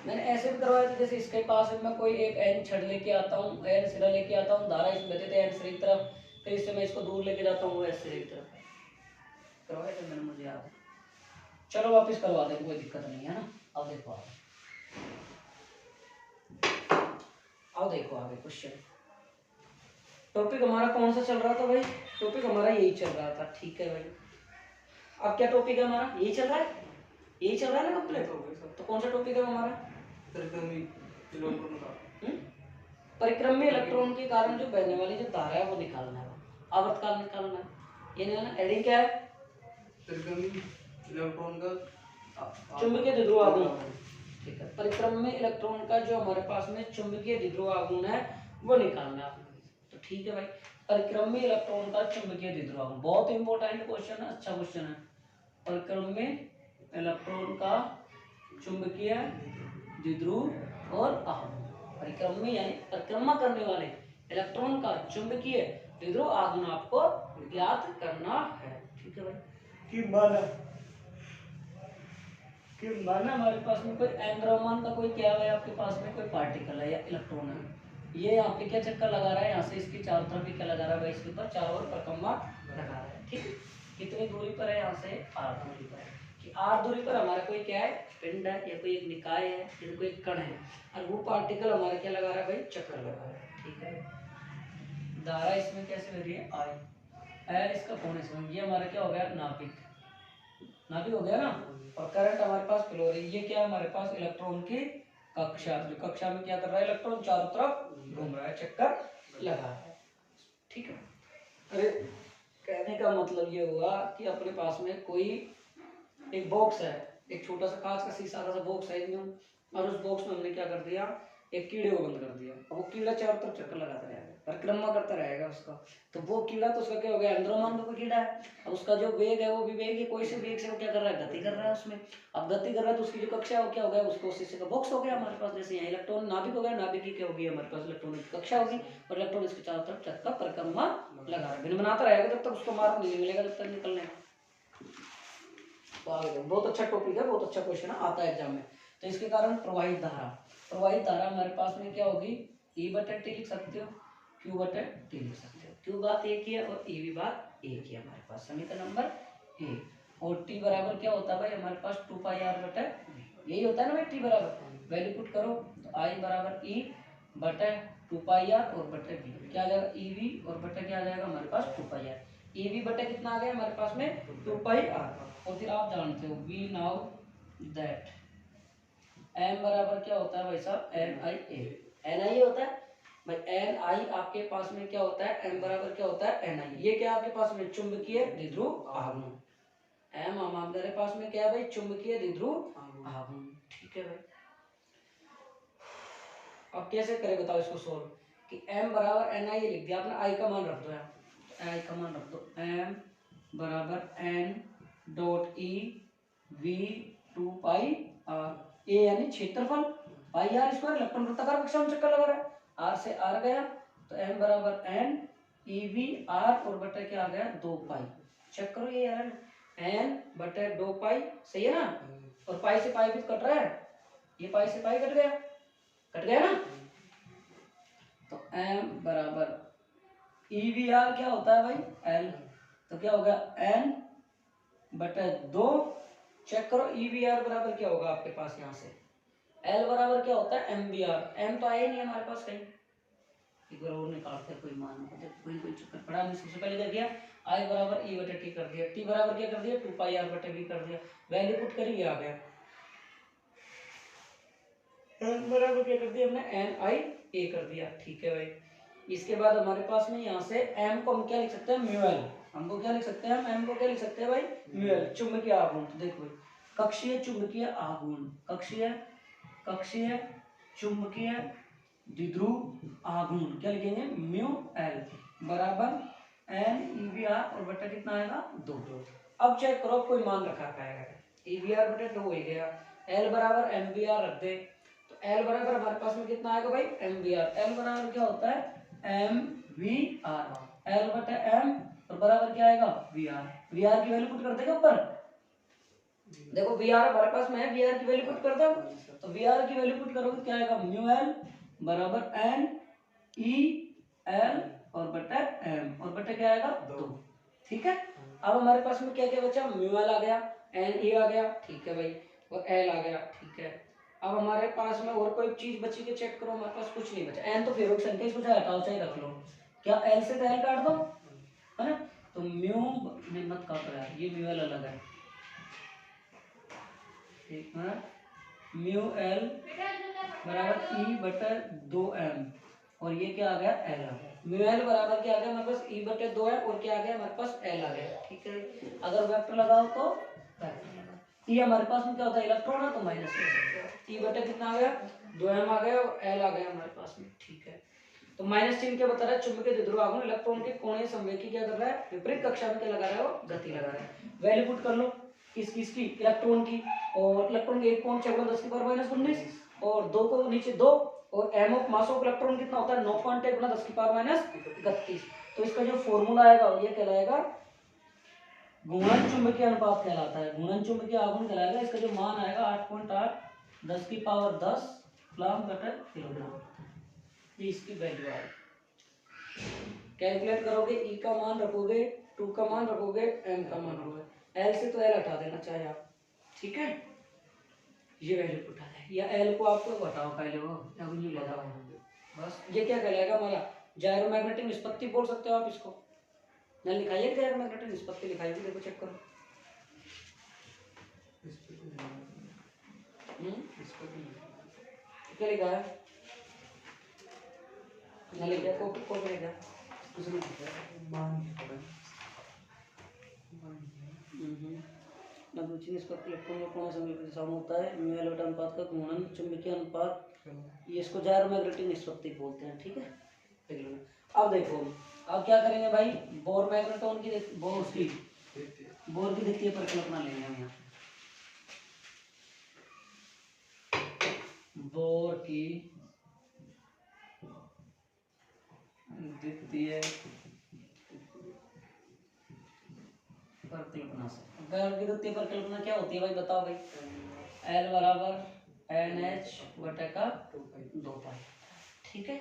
A: मैंने ऐसे भी करवाया था, जैसे इसके पास में मैं कोई एक एन छड़ लेके आता हूँ, एन सिरा लेके आता हूँ, धारा इसमें बहती है एन सिरे की तरफ, फिर इससे मैं इसको दूर लेके जाता हूँ एस सिरे की तरफ, करवाया था मैंने, मुझे याद है। चलो वापस करवा दे, कोई दिक्कत नहीं है ना। अब देखो अब देखो आगे क्वेश्चन, टॉपिक हमारा कौन सा चल रहा था भाई, टॉपिक हमारा यही चल रहा था, ठीक है भाई। अब क्या टॉपिक है हमारा, यही चल रहा है, यही चल रहा है ना कंप्लीट, तो कौन सा टॉपिक है हमारा, परिक्रमी इलेक्ट्रॉन का, परिक्रमी इलेक्ट्रॉन के कारण जो बहने वाली जो धारा है वो निकालना है, आवर्तकाल निकालना है, ये ना हेडिंग क्या है, परिक्रमी इलेक्ट्रॉन का चुंबकीय द्विध्रुव आघूर्ण, ठीक है। परिक्रमी इलेक्ट्रॉन का जो हमारे पास में चुंबकीय द्विध्रुव आघूर्ण है वो निकालना है, तो ठीक है भाई। परिक्रमी इलेक्ट्रॉन का चुंबकीय द्विध्रुव आघूर्ण बहुत इंपॉर्टेंट क्वेश्चन है, अच्छा क्वेश्चन है। परिक्रमी इलेक्ट्रॉन का चुंबकीय द्विध्रुव और आघूर्ण, परिक्रमी यानी परिक्रमा करने वाले, इलेक्ट्रॉन का चुंबकीय द्विध्रुव आघूर्ण आपको ज्ञात करना है। ठीक है भाई, कि माना हमारे पास में कोई एंड्रोमन का कोई क्या है, आपके पास में कोई पार्टिकल है या इलेक्ट्रॉन है, ये यहाँ पे क्या चक्कर लगा रहा है, यहाँ से इसके चारों तरफ क्या लगा रहा है भाई, इसके ऊपर चारों ओर परिक्रमा लगा रहा है। ठीक है, कितनी दूरी पर है, यहाँ से r दूरी पर है, कि r दूरी पर हमारा कोई क्या है, पिंड है या कोई एक निकाय है या कोई कण है, और वो पार्टिकल हमारा क्या लगा रहा है भाई, चक्कर लगा रहा है। ठीक है, धारा इसमें कैसे बह रही है, I L इसका कोण इसमें, ये हमारा क्या हो गया, नाभिक, नाभिक हो गया ना, और करंट हमारे पास फ्लो रही है, ये क्या है हमारे पास, इलेक्ट्रॉन की कक्षा, जो कक्षा में क्या कर रहा है, इलेक्ट्रॉन चारों तरफ घूम रहा है, चक्कर लगा रहा है। ठीक है, अरे कहने का मतलब ये हुआ कि अपने पास में कोई एक बॉक्स है, एक छोटा सा कांच का शीशा का बॉक्स है यूं, और उस बॉक्स में हमने क्या कर दिया, एक कीड़े को बंद कर दिया, और वो कीड़ा चारों तरफ चक्कर लगाता रहेगा, परिक्रमा करता रहेगा उसका, तो वो कीड़ा तो उसका क्या हो गया, एंड्रोमन का कोई कीड़ा है, और उसका जो वेग है वो भी वेग है, कोई से वेग से वो क्या कर रहा है, गति कर रहा है उसमें, अब गति कर रहा है तो उसकी जो कक्षा है वो क्या हो गया, उसको शीशे का बॉक्स हो गया हमारे पास, जैसे यहाँ इलेक्ट्रॉन नाभिक हो गया, नाभिक की क्या होगी हमारे पास, इलेक्ट्रॉन की कक्षा होगी, और इलेक्ट्रॉन इसके चारों तरफ चक्कर परिक्रमा लगा रहा है, भिन्न बनाता रहेगा जब तक उसको मार्ग नहीं मिलेगा, जब तक निकलने का। बहुत अच्छा टॉपिक है, बहुत अच्छा क्वेश्चन आता है एग्जाम में। तो इसके कारण प्रवाहित धारा, प्रवाहित धारा हमारे पास में क्या होगी, E बटे टी लिख सकते हो, Q बटे टी लिख सकते हो, Q बात एक ही है और E भी बात एक ही है हमारे पास, समीकरण नंबर 1, और T बराबर क्या होता है भाई हमारे पास 2 पाई r बटे, यही होता है ना भाई, T बराबर वैल्यू पुट करो तो I बराबर E बटे 2 पाई r और बटे V, क्या आ जाएगा EV, और बटे क्या आ जाएगा हमारे पास 2 पाई r, EV बटे कितना आ गया हमारे पास में 2 पाई r, और फिर आप जानते हो वी नाउ दैट m बराबर क्या होता है भाई साहब, NI होता है भाई, NI आपके पास में क्या होता है, m बराबर क्या होता है NI, ये क्या आपके पास में चुंबकीय द्विध्रुव आघूर्ण, m हमारे पास में क्या है भाई, चुंबकीय द्विध्रुव आघूर्ण। ठीक है भाई, अब कैसे करें बताओ इसको सोल्व, कि m बराबर NI ये लिख दिया आपने, I का मान रख दो यार, I का मान रख दो, m बराबर n dot E V 2 pi R, A यानी क्षेत्रफल, पाई आर स्क्वायर, इलेक्ट्रॉन वृत्ताकार कक्षा में चक्कर लगा रहा है, आर से आर गया तो एम बराबर एन ई वी आर, और बटे क्या आ गया 2 पाई, चेक करो ये यार, एन बटे 2 पाई, सही है ना, और पाई से पाई भी कट रहा है, ये पाई से पाई कट गया ना, तो एम बराबर ई वी आर क्या होता है भाई एल, तो क्या हो गया एन बटे 2, चेक करो EVR बराबर क्या होगा आपके पास, यहाँ से L बराबर क्या होता है MVR, M तो आया नहीं हमारे पास कहीं, एक बार और निकालते हैं कोई मान, कोई चक्कर पड़ा नहीं, सबसे पहले क्या किया I बराबर E बटे T कर दिया, T बराबर क्या कर दिया 2 पाई R बटे V कर दिया, वैल्यू पुट करी आ गया, N बराबर क्या कर दिया हमने NIA कर दिया। ठीक है भाई, इसके बाद हमारे पास में यहाँ से M को हम क्या लिख सकते हैं म्यूएल, हमको क्या लिख सकते हैं, हम M को क्या लिख सकते हैं भाई म्यूएल, चुंबकीय आघूर्ण, तो देखो भाई कक्षीय चुंबकीय आघूर्ण, कक्षीय चुंबकीय द्विध्रुव आघूर्ण क्या लिखेंगे म्यू एल बराबर NEVR, और बटा कितना आएगा 2, अब चेक करो कोई मान रखा पाएगा, EVR बटे 2 हो गया, L बराबर MVR रख दे, तो L बराबर हमारे पास में कितना आएगा भाई MVR, L बराबर क्या होता है MVR, L बटे M और बराबर क्या आएगा VR, VR की वैल्यू पुट कर देगा ऊपर, देखो VR हमारे पास में है, VR की वैल्यू पुट कर दो, तो VR की वैल्यू पुट करोगे क्या आएगा म्यू L बराबर N E L और बटा M, और बटा क्या आएगा 2। ठीक है, अब हमारे पास में क्या क्या बचा, म्यू L आ गया, N E आ गया, ठीक है भाई, और L आ गया। ठीक है, अब हमारे पास में और कोई चीज बची के चेक करो, हमारे पास कुछ नहीं बचा, N तो फेरोक संख्या, इसको चाहे हटाओ चाहे रख लो, क्या L से तो L काट दो, है ना, तो म्यू नहीं मत काटो यार, ये म्यू L अलग है, एक मिनट, म्यू L बराबर E बटे 2M, और ये क्या आ गया L आ गया, म्यू L बराबर क्या आ गया हमारे पास E बटे 2 है, और क्या आ गया हमारे पास L आ गया। ठीक है, अगर वेक्टर लगाओ तो E हमारे पास में क्या होता है इलेक्ट्रॉन है, तो माइनस E बटे कितना आ गया 2M आ गया, और L आ गया हमारे पास में। ठीक है, तो माइनस चिन्ह क्या बता रहा है, चुंबकीय द्विध्रुव आघूर्ण इलेक्ट्रॉन के कोणीय संवेगी क्या कर रहा है, विपरीत कक्षा में क्या लगा रहा है, वो गति लगा रहा है। वैल्यू पुट कर लो किसकी इलेक्ट्रॉन की, और इलेक्ट्रॉन के एक पॉइंट 10 की पावर -19, और 2 को नीचे 2 और m of mass of electron कितना होता है 9.1 गुना 10 की पावर माइनस 31। तो इसका जो फॉर्मूला आएगा ये कहलाएगा घूर्णन चुंबकीय अनुपात कहलाता है, घूर्णन चुंबकीय आघूर्ण कहलाएगा। इसका जो मान आएगा 8.8 10 की पावर 10 कूलम्ब बटा किलोग्राम, ये इसकी वैल्यू आएगी। कैलकुलेट करोगे ई का मान रखोगे, 2 का मान रखोगे, एम का मान रखोगे, एल से तो एल हटा देना चाहे आप, ठीक है, ये वैल्यू उठा दे, या एल को आपको बताओ पहले वो या कुछ नहीं लगा बस। ये क्या कहलाएगा हमारा जायरोमैग्नेटिक निष्पत्ति बोल सकते हो आप इसको। ना लिखाइए जायरोमैग्नेटिक निष्पत्ति लिखाइए, देखो चेक करो। क्या लिखा है? ना लिखा है, कॉपी लिखा है उसमें रुचि निष्पत्ति इलेक्ट्रॉन का कोण समय के दिशा में होता है, म्यू बटा अनुपात का घूर्णन चुंबकीय अनुपात, ये इसको जायरोमैग्नेटिक निष्पत्ति बोलते हैं, ठीक है। देख लो अब देखो, अब क्या करेंगे भाई, बोर मैग्नेटॉन की बोर की द्वितीय परिकल्पना लेंगे हम यहाँ। बोर की द्वितीय परिकल्पना से, द्वितीय परिकल्पना क्या होती है भाई बताओ भाई, L बराबर NH बटे का 2 पाई, ठीक है।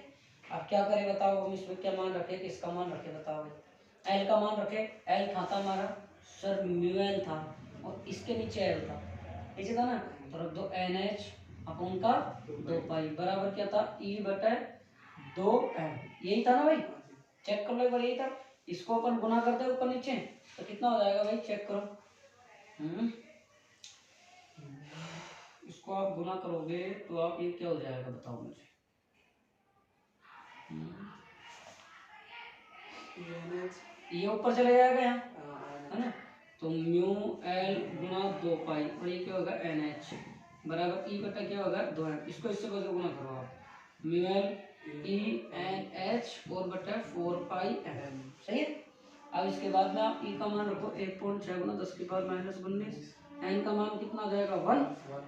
A: अब क्या करें बताओ, हम इसमें क्या मान रखे, किसका मान रखे बताओ भाई, L का मान रखे, L था हमारा सर म्यू एल था, और इसके नीचे L था, नीचे था ना, तो रख दो NH अपन का 2 पाई बराबर क्या था E बटे 2M, यही था ना भाई, चेक कर लो एक बार, यही था। इसको अपन गुना करते हैं ऊपर नीचे, तो कितना हो जाएगा भाई चेक करो। इसको आप गुना करोगे तो आप ये क्या हो जाएगा बताओ मुझे। ये ऊपर चले जाएगा यहाँ, है ना, तो म्यू एल गुना 2 पाई, और ये क्या होगा NH बराबर ई बटा क्या होगा 2M, इसको इससे गुना करो आप, mu L E N H और बटा 4 पाई एम, सही है। अब इसके बाद में आप ई का मान रखो 1.6 गुना 10 की पावर माइनस 19, एन का मान कितना आ जाएगा 1,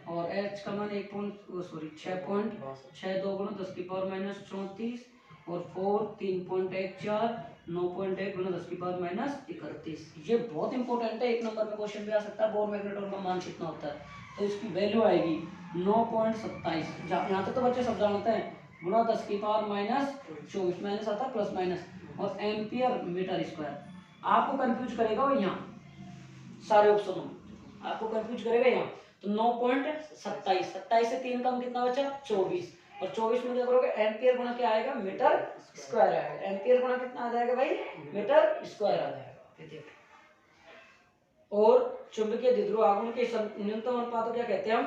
A: और एच का मान 6.62 गुना 10 की पावर माइनस 34, और 4 3.14 9.1 गुना 10 की पावर माइनस 31। ये बहुत इंपॉर्टेंट है, एक नंबर पे क्वेश्चन भी आ सकता है, बोर मैग्नेटॉन का मान कितना होता है, तो इसकी वैल्यू आएगी 9.27। यहाँ तक तो बच्चे सब जानते हैं, गुना 10 की पावर माइनस 24, माइनस आता प्लस माइनस, और एम्पियर मीटर स्क्वायर। आपको कंफ्यूज करेगा वो यहाँ सारे ऑप्शन में, आपको कंफ्यूज करेगा यहाँ, तो 9.27, 27 से 3 कम कितना बचा 24, और 24 में क्या करोगे एम्पियर गुना क्या आएगा मीटर स्क्वायर आएगा, एम्पियर गुना कितना आ जाएगा भाई मीटर स्क्वायर आ जाएगा। और चुंबकीय द्विध्रुव आघूर्ण के न्यूनतम अनुपात को क्या कहते हैं हम,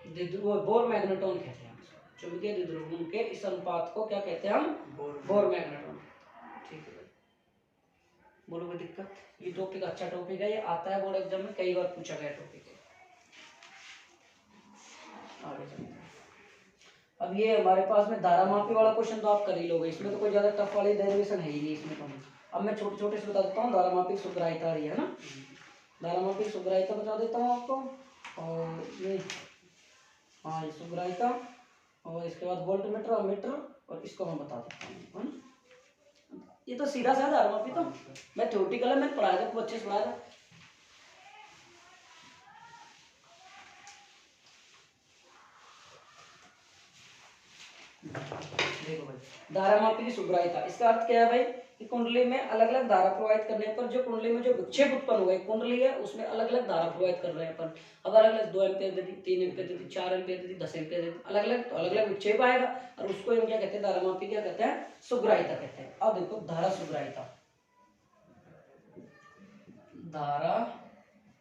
A: द्विध्रुव बोर मैग्नेटॉन कहते हैं। चुंबकीय द्विध्रुव के इस अनुपात को क्या कहते हैं हम, बोर मैग्नेटॉन, ठीक है। बोलो कोई दिक्कत, ये टॉपिक अच्छा टॉपिक है, ये आता है बोर्ड एग्जाम में कई बार पूछा गया टॉपिक है। आगे चलते हैं, अब ये हमारे पास में धारा मापी वाला क्वेश्चन तो आप कर ही लोगे, इसमें तो कोई ज्यादा टफ वाली डेरिवेशन है ही नहीं इसमें तो। अब मैं छोटे छोटे से बता देता हूँ, धारा मापी सुग्राहिता रही है ना, धारा मापी सुग्राहिता बता देता हूँ आपको, और ये हाँ ये सुग्राहिता, और इसके बाद वोल्ट मीटर और मीटर, और इसको मैं बता देता हूँ। ये तो सीधा सा धारा मापी, तो मैं थ्योरेटिकल है, मैं पढ़ाया था खूब अच्छे से पढ़ाया था। देखो भाई, धारा मापी की सुग्राहिता, इसका अर्थ क्या है भाई कि कुंडली में अलग अलग धारा प्रवाहित करने पर जो कुंडली में जो विक्षेप उत्पन्न होगा, कुंडली है उसमें अलग अलग धारा प्रवाहित कर रहे हैं अपन, अब अलग अलग 2 एम्पीयर देती, 3 एम्पीयर देती, 4 एम्पीयर देती, 10 एम्पीयर देती, अलग अलग, तो अलग अलग विक्षेप आएगा, और उसको हम क्या कहते हैं धारा मापी क्या कहते हैं सुग्राहिता कहते हैं। अब देखो धारा सुग्राहिता, धारा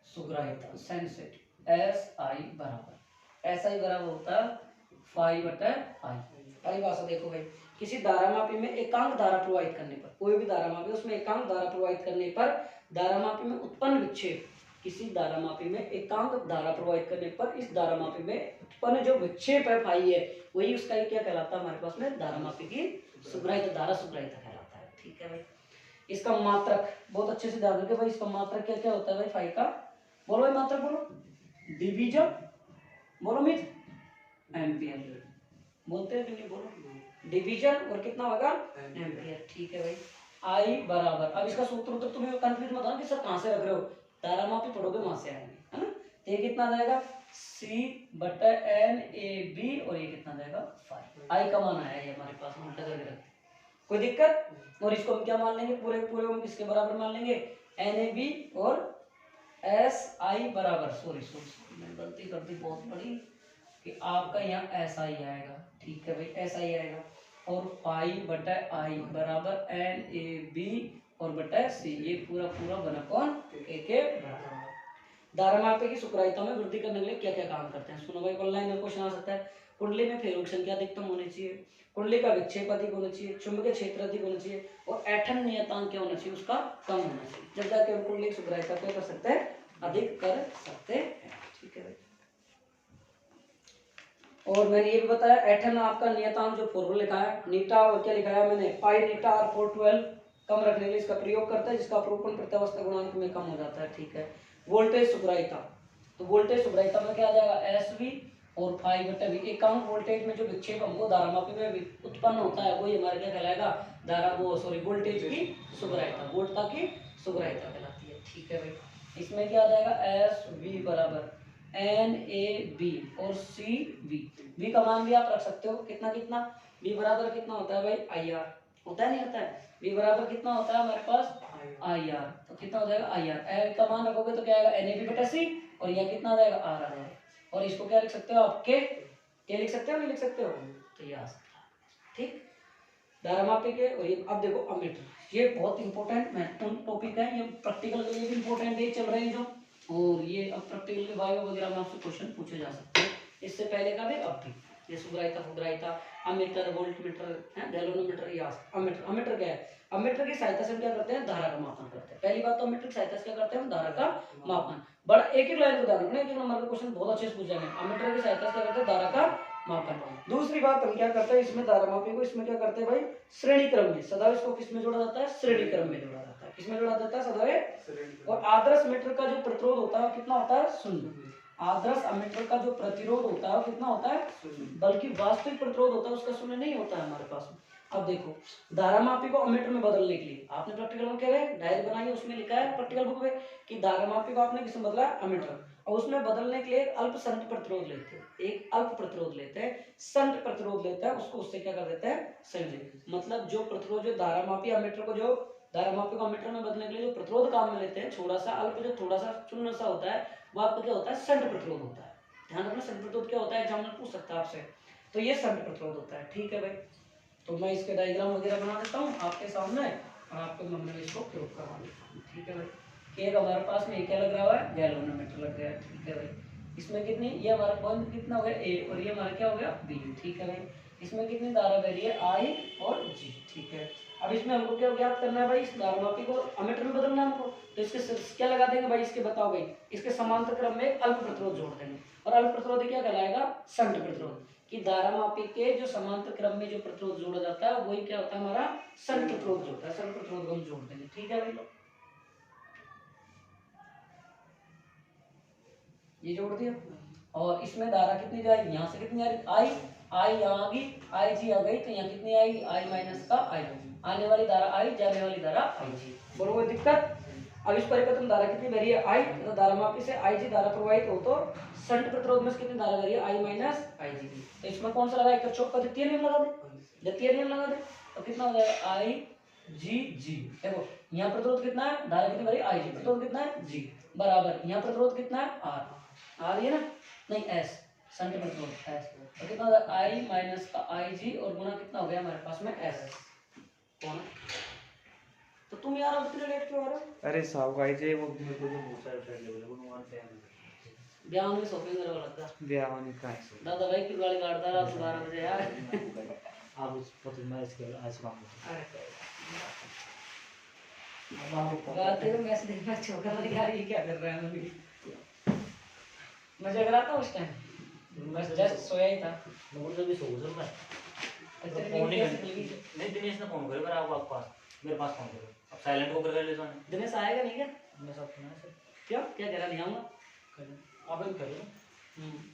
A: सुग्राहिता सेंसिटिव SI बराबर होता है फाई बटा आई। परिभाषा देखो भाई, किसी धारामापी में एकांक धारा प्रवाहित करने पर, कोई भी धारामापी उसमें एकांक धारा प्रवाहित करने पर धारामापी में उत्पन्न विक्षेप, किसी धारामापी में एकांक धारा प्रवाहित करने पर इस धारामापी में उत्पन्न जो विक्षेप है फाई है, वही उसका ये क्या कहलाता है हमारे पास में धारामापी की सुग्राहिता, धारा सुग्राहिता कहलाता है, ठीक है भाई। इसका मात्रक बहुत अच्छे से ध्यान रखिए भाई, इसका मात्रक क्या क्या होता है भाई फाई का, बोलो भाई मात्रक बोलो, डिवीजन, बोलो मित्र, एम्पियर, बोलते हैं कि नहीं, बोलो डिवीजन और कितना होगा एम्पियर। ठीक है भाई, आई बराबर, अब इसका सूत्र तो तुम्हें कंफ्यूज मत होना कि सर कहाँ से रख रहे हो, धारामापी पढ़ोगे वहां से आएंगे, है ना। तो ये कितना आ जाएगा सी बटा एन ए बी, और ये कितना आ जाएगा 5। आई का मान आया ये हमारे पास, उल्टा करके रखते, कोई दिक्कत। और इसको हम क्या मान लेंगे, पूरे पूरे हम किसके बराबर मान लेंगे, एन ए बी और एस आई बराबर, सॉरी मैंने गलती कर दी बहुत बड़ी, कि आपका यहाँ ऐसा ही आएगा। ठीक है भाई, ऐसा ही आएगा। और पाई बटा आई बराबर एन ए बी और बटा सी, ये पूरा पूरा बना कौन के बराबर। धारामापी की सुक्रायिता में वृद्धि करने के लिए क्या क्या काम करते हैं, सुनो भाई, ऑनलाइन में क्वेश्चन आ सकता है। कुंडली में फेरों की संख्या अधिकतम होनी चाहिए, कुंडली का विक्षेप अधिक होना चाहिए, चुंबकीय क्षेत्र अधिक होना चाहिए, और ऐठन नियतांक क्या होना चाहिए, उसका कम होना चाहिए, जब जाके हम कुंडली की सुक्रायिता क्या कर सकते हैं, अधिक कर सकते हैं। ठीक है भाई, और मैंने ये भी बताया ऐठन आपका नियतांक जो फॉर्मूला लिखा है नीटा, और क्या लिखा है मैंने, पाई नीटा आर 412 कम रखने के लिए इसका प्रयोग करता है, जिसका अपरूपण प्रत्यावस्था गुणांक में कम हो जाता है। ठीक है, वोल्टेज सुग्राहिता, तो वोल्टेज सुग्राहिता में क्या आ जाएगा एस वी और फाई बटा वी। एकांक वोल्टेज में जो विक्षेप हमको धारामापी में उत्पन्न होता है वही हमारे क्या कहलाएगा, धारा वो सॉरी वोल्टेज की सुग्राहिता, वोल्टता की सुग्राहिता कहलाती है। ठीक है भाई, इसमें क्या आ जाएगा एस वी बराबर एन ए बी और सी वी। वी का मान भी आप रख सकते हो, कितना कितना, वी बराबर कितना होता है भाई आई आर, होता है नहीं होता है, वी बराबर कितना होता है हमारे पास आई आर, तो कितना हो जाएगा आई आर, एल का मान रखोगे तो क्या आएगा एन ए बी बटा सी, और यह कितना आ जाएगा आर आ जाएगा, और इसको क्या लिख सकते हो आपके, क्या लिख सकते हो, नहीं लिख सकते हो, तो ये आ सकता है। ठीक, धारामापी के, और ये अब देखो अमीटर, ये बहुत इंपॉर्टेंट महत्वपूर्ण टॉपिक है, ये प्रैक्टिकल के लिए भी इंपॉर्टेंट है, चल रहे हैं जो, और ये अब प्रैक्टिकल के वायु वगैरह में आपसे क्वेश्चन पूछे जा सकते हैं, इससे पहले का भी अब भी, ये सुग्राहिता फुग्राहिता, अमीटर वोल्टमीटर है, गैलोनोमीटर, या अमीटर। अमीटर क्या है, अमीटर की सहायता से हम क्या करते हैं, धारा का मापन करते हैं। पहली बात तो अमीटर की सहायता से क्या करते हैं, हम धारा का मापन, बड़ा एक एक लाइन को ध्यान रखना, एक एक नंबर का क्वेश्चन बहुत अच्छे से पूछ जाएंगे। अमीटर की सहायता से क्या करते हैं, धारा का मापन। दूसरी बात हम क्या करते हैं, इसमें धारामापी को इसमें क्या करते हैं भाई, श्रेणी क्रम में, सदा इसको किसमें जोड़ा जाता है, श्रेणी क्रम में जोड़ा जाता है, किसमें जोड़ा जाता है सदा। और आदर्श मीटर का जो प्रतिरोध होता है कितना होता है, शून्य। आदर्श अमीटर का जो प्रतिरोध होता है वो कितना होता है, बल्कि वास्तविक प्रतिरोध होता है उसका शून्य नहीं होता है हमारे पास। अब देखो, धारामापी को अमीटर में बदलने के लिए आपने प्रैक्टिकल में क्या है डायरी बनाई है, उसमें लिखा है प्रैक्टिकल बुक में कि धारामापी को आपने किसमें बदला है, अमीटर, और उसमें बदलने के लिए अल्प संट प्रतिरोध लेते हैं, एक अल्प प्रतिरोध लेते हैं, संट प्रतिरोध लेता है, उसको उससे क्या कर देते हैं संयोजित, मतलब जो प्रतिरोध जो धारामापी अमीटर को जो धारामापी को अमीटर में बदलने के लिए जो प्रतिरोध काम में लेते हैं, थोड़ा सा अल्प जो थोड़ा सा चुन्न सा होता है, वो आपका क्या होता है संट प्रतिरोध होता है। ध्यान रखना संट प्रतिरोध क्या होता है, एग्जामिनर पूछ सकता है आपसे, तो ये संट प्रतिरोध होता है। ठीक है भाई, तो मैं इसके डायग्राम वगैरह बना देता हूँ आपके सामने, और आपके मन में इसको प्रयोग करवा देता हूँ। ठीक है भाई, एक हमारे पास में क्या लग रहा है, गैलोनोमीटर लग गया है। ठीक है भाई, इसमें कितनी, ये हमारा पॉइंट कितना हो गया ए, और ये हमारा क्या हो गया बी। ठीक है भाई, इसमें कितनी धारा बह रही है आई और जी। ठीक है, अब इसमें हमको क्या ज्ञात करना है भाई, इस धारामापी को अमीटर में बदलना है हमको, तो इसके क्या लगा देंगे भाई, इसके बताओ भाई, इसके समांतर क्रम में अल्प प्रतिरोध जोड़ देंगे, और अल्प प्रतिरोध क्या कहलाएगा, संट प्रतिरोध, कि धारामापी के जो समांतर क्रम में जो प्रतिरोध जोड़ा जाता है वही क्या होता है हमारा संट प्रतिरोध जोड़ता है, संट प्रतिरोध को हम जोड़ देंगे। ठीक है भाई, ये जोड़ दिया, और इसमें धारा कितनी जाएगी, यहाँ से कितनी आ रही आई, आई यहाँ आ गई, आई जी आ गई, तो यहाँ कितनी आएगी आई माइनस का आई, आने वाली धारा आई, जाने वाली धारा आई जी, बोलो कोई दिक्कत। अब इस परिपत्र में धारा कितनी बह रही है आई, तो धारामापी से आई जी धारा प्रवाहित हो तो संट प्रतिरोध में कितनी धारा बह रही है आई माइनस आई जी, तो इसमें कौन सा लगा, किरचॉफ का द्वितीय नियम लगा दे, द्वितीय नियम लगा दे, तो कितना हो जाएगा आई जी जी। देखो यहाँ प्रतिरोध कितना है, धारा कितनी बह रही है आई जी, प्रतिरोध कितना है जी, बराबर यहाँ प्रतिरोध कितना है आर, आ रही है ना, नहीं एस, संट प्रतिरोध एस, तो कितना होगा आई माइनस का आई जी, और गुणा कितना हो गया हमारे पास में एस, कौन तो तुम यार अब इतने लेट क्यों आ रहे हो,
C: अरे साहब भाई जे वो मेरे को जो बहुत सारे फ्रेंड लेवल वो वन पे
A: ब्याह में शॉपिंग करवा लगता
C: ब्याह होने का है
A: दादा भाई की गाड़ी काटता रात 12 बजे यार।
C: आप उस पति मैं इसके आज काम
A: अरे गाते तो मैसेज देखना छोटा वाली यार ये क्या कर रहा है मम्मी, मैं जग रहा था उस टाइम, मैं जस्ट सोया ही था,
C: नंबर से भी सो गया मैं
A: अच्छा
C: फोन
A: नहीं
C: नहीं नहीं दिनेश ने फोन करे पर आप पास मेरे पास फोन करो अब साइलेंट होकर कर ले तो
A: दिनेश आएगा नहीं क्या,
C: मैं सब सुना सर
A: क्या क्या कह रहा नहीं आऊंगा,
C: करें आप ही करो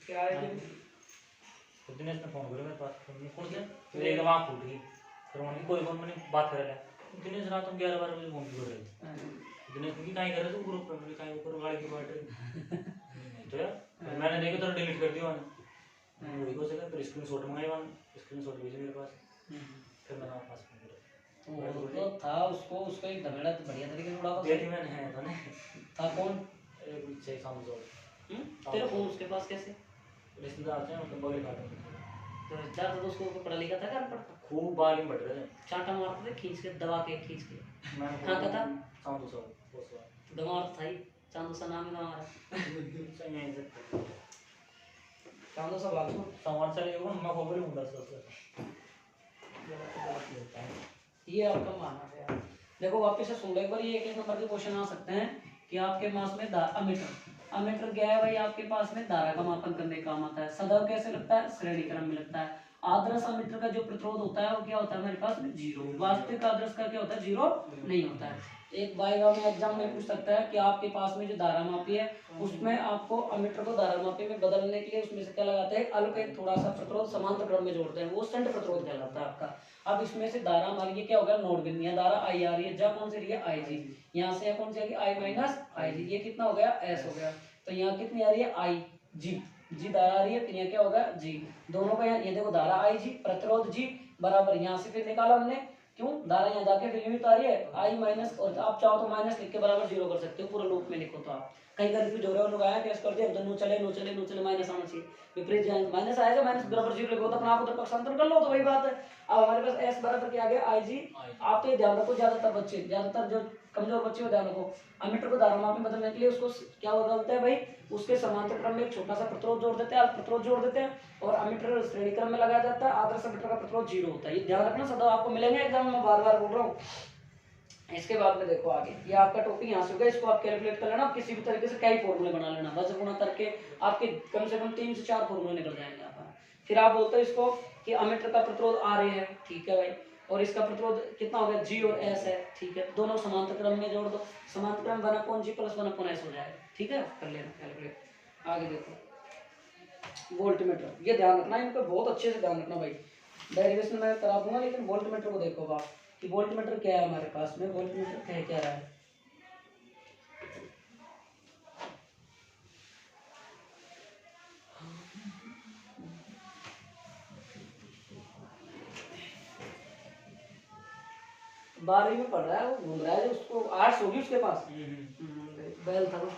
A: क्या है
C: तो दिनेश ने फोन करो मेरे पास, तुमने कौन से फिर एकदम आँख फूट गई। फिर उन्होंने कोई फोन मैंने बात कर लिया, दिनेश रात में 11-12 बजे फोन कर रहे थे। दिनेश ने कहीं कर रहे थे ग्रुप पे, मैंने कहीं ऊपर गाड़ी की बैटरी तो यार फिर मैंने देखा तो डिलीट कर दिया मैंने वीडियो से, फिर स्क्रीनशॉट मंगाई मैंने, स्क्रीनशॉट भेजे मेरे पास, फिर मैंने आपके पास फोन किया।
A: तो वो था उसको उसको एक धमेड़ा तो बढ़िया तरीके से उड़ा
C: देखी मैंने है तो नहीं
A: था। कौन
C: पीछे सामने
A: तेरा फोन उसके पास कैसे?
C: रिश्तेदार थे मतलब बगल काटे में।
A: तो रिश्तेदार था तो उसको पढ़ा लिखा था क्या अनपढ़ था?
C: खूब बाल ही बढ़ रहे थे।
A: चांटा मारते थे खींच के, दबा के खींच के।
C: मैंने
A: कहाँ का था?
C: साउंड सो वो
A: दमार था ही, चांदो सा नाम है हमारा।
C: सही है इज्जत।
A: चांदो सा बाबू
C: सामान चले वो मैं खबर हूं 10
A: ये आपका मानना है यार। देखो वापस से सुन लो एक बार, ये एक नंबर के क्वेश्चन आ सकते हैं कि आपके पास में अमीटर क्या है भाई? आपके पास में धारा का मापन करने का काम आता है। सदैव कैसे लगता है? श्रेणी क्रम में लगता है। आदर्श अमीटर का जो प्रतिरोध होता है वो क्या होता है हमारे पास में? 0। वास्तविक आदर्श का क्या होता है? 0 नहीं होता है। एक बाईगा में एग्जाम में पूछ सकता है कि आपके पास में जो धारा मापी है उसमें आपको अमीटर को धारा मापी में बदलने के लिए उसमें से क्या लगाते हैं? अल्प एक थोड़ा सा प्रतिरोध समांतर क्रम में जोड़ते हैं, वो शंट प्रतिरोध कहलाता है आपका। अब इसमें से धारा हमारी ये क्या हो गया? नोड बिंदु, यहाँ धारा आई आ रही है, जहाँ कौन सी रही है? आई जी। यहाँ से कौन सी आ गई? आई माइनस आई जी। ये कितना हो गया? एस हो गया। तो यहाँ कितनी आ रही है? आई जी धारा आ रही है, फिर यहाँ क्या होगा? जी। दोनों का यहाँ ये देखो धारा आई जी, प्रतिरोध जी बराबर, यहाँ से फिर निकाला हमने, क्यों? धारा यहाँ जाके फिर यूनिट आ रही है आई माइनस, और आप चाहो तो माइनस लिख के बराबर 0 कर सकते हो, पूरा लूप में लिखो तो आप कहीं कंफ्यूज हो रहे हो, लोग आया टेस्ट कर दिया तो नो चले माइनस आना चाहिए, विपरीत जाएंगे माइनस आएगा, माइनस बराबर 0 लिखो तो अपना आप उधर पक्षांतर कर लो, तो वही बात है। अब हमारे पास एस बराबर क्या आ गया? आई जी। आप तो ये ध्यान रखो, ज्यादातर जो कमजोर बच्चे को ध्यान रखो, अमीटर को धारा माप में बदलने के लिए उसको क्या बदलते हैं भाई? उसके समांतर क्रम में एक छोटा सा प्रतिरोध जोड़ देते हैं, अल्प प्रतिरोध जोड़ देते हैं, और अमीटर श्रेणी क्रम में लगाया जाता है। आदर्श अमीटर का प्रतिरोध 0 होता है, ये ध्यान रखना, सदा आपको मिलेंगे एग्जाम में, बार बार बोल रहा हूँ। इसके बाद में देखो आगे, ये आपका टॉपिक यहाँ से होगा, इसको आप कैलकुलेट कर लेना, किसी भी तरीके से कई फॉर्मूले बना लेना, बस गुणा करके आपके कम से कम 3 से 4 फॉर्मूले निकल जाएंगे आपका। फिर आप बोलते हो इसको कि अमीटर का प्रतिरोध आ रहे हैं, ठीक है भाई, और इसका प्रतिरोध कितना हो गया? जी और एस है, ठीक है, दोनों समांतर क्रम में जोड़ दो, समांतर क्रम 1/g + 1/s हो जाएगा, ठीक है, कर लेना कैलकुलेट। आगे देखो वोल्टमीटर, ये ध्यान रखना, इनको बहुत अच्छे से ध्यान रखना भाई, डेरिवेशन मैं करा दूंगा, लेकिन वोल्टमीटर को देखो आप कि वोल्टमीटर क्या है हमारे पास में, वोल्टमीटर कह क्या रहा है। बारहवीं में पढ़ रहा है, वो घूम रहा है, उसको आर्ट्स होगी उसके पास, बैल था वो।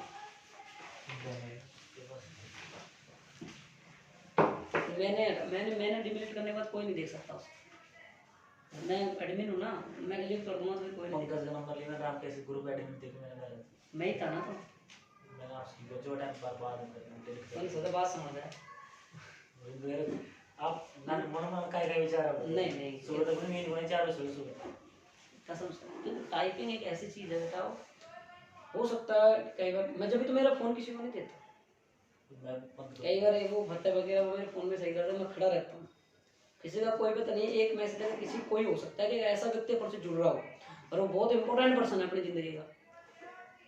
A: मैंने डिलीट करने के बाद कोई नहीं देख सकता उसको, मैं एडमिन हूँ ना, मैं डिलीट कर दूंगा तो कोई नहीं देख
C: पंकज का नंबर लिया था, आप कैसे ग्रुप एडमिन थे कि मैंने
A: सकता। मैं ही था ना, तो
C: मैंने आपसे जो टाइम बर्बाद डिलीट कर
A: कौन सा बात समझ आया?
C: दिया। आप ना मन में काय काय विचार आ
A: नहीं
C: सुबह तक नींद होने 4 बजे सुबह
A: कसम से, क्योंकि टाइपिंग एक ऐसी चीज है बेटा, हो सकता है कई बार मैं जब भी तो मेरा फोन किसी को नहीं देता, कई बार वो भट्टे वगैरह वो मेरे फोन में सही करते, मैं खड़ा रहता हूँ, किसी का कोई पता नहीं, एक मैसेज है किसी कोई हो सकता है कि ऐसा व्यक्ति पर से जुड़ रहा हो और वो बहुत इंपॉर्टेंट पर्सन है अपनी जिंदगी का,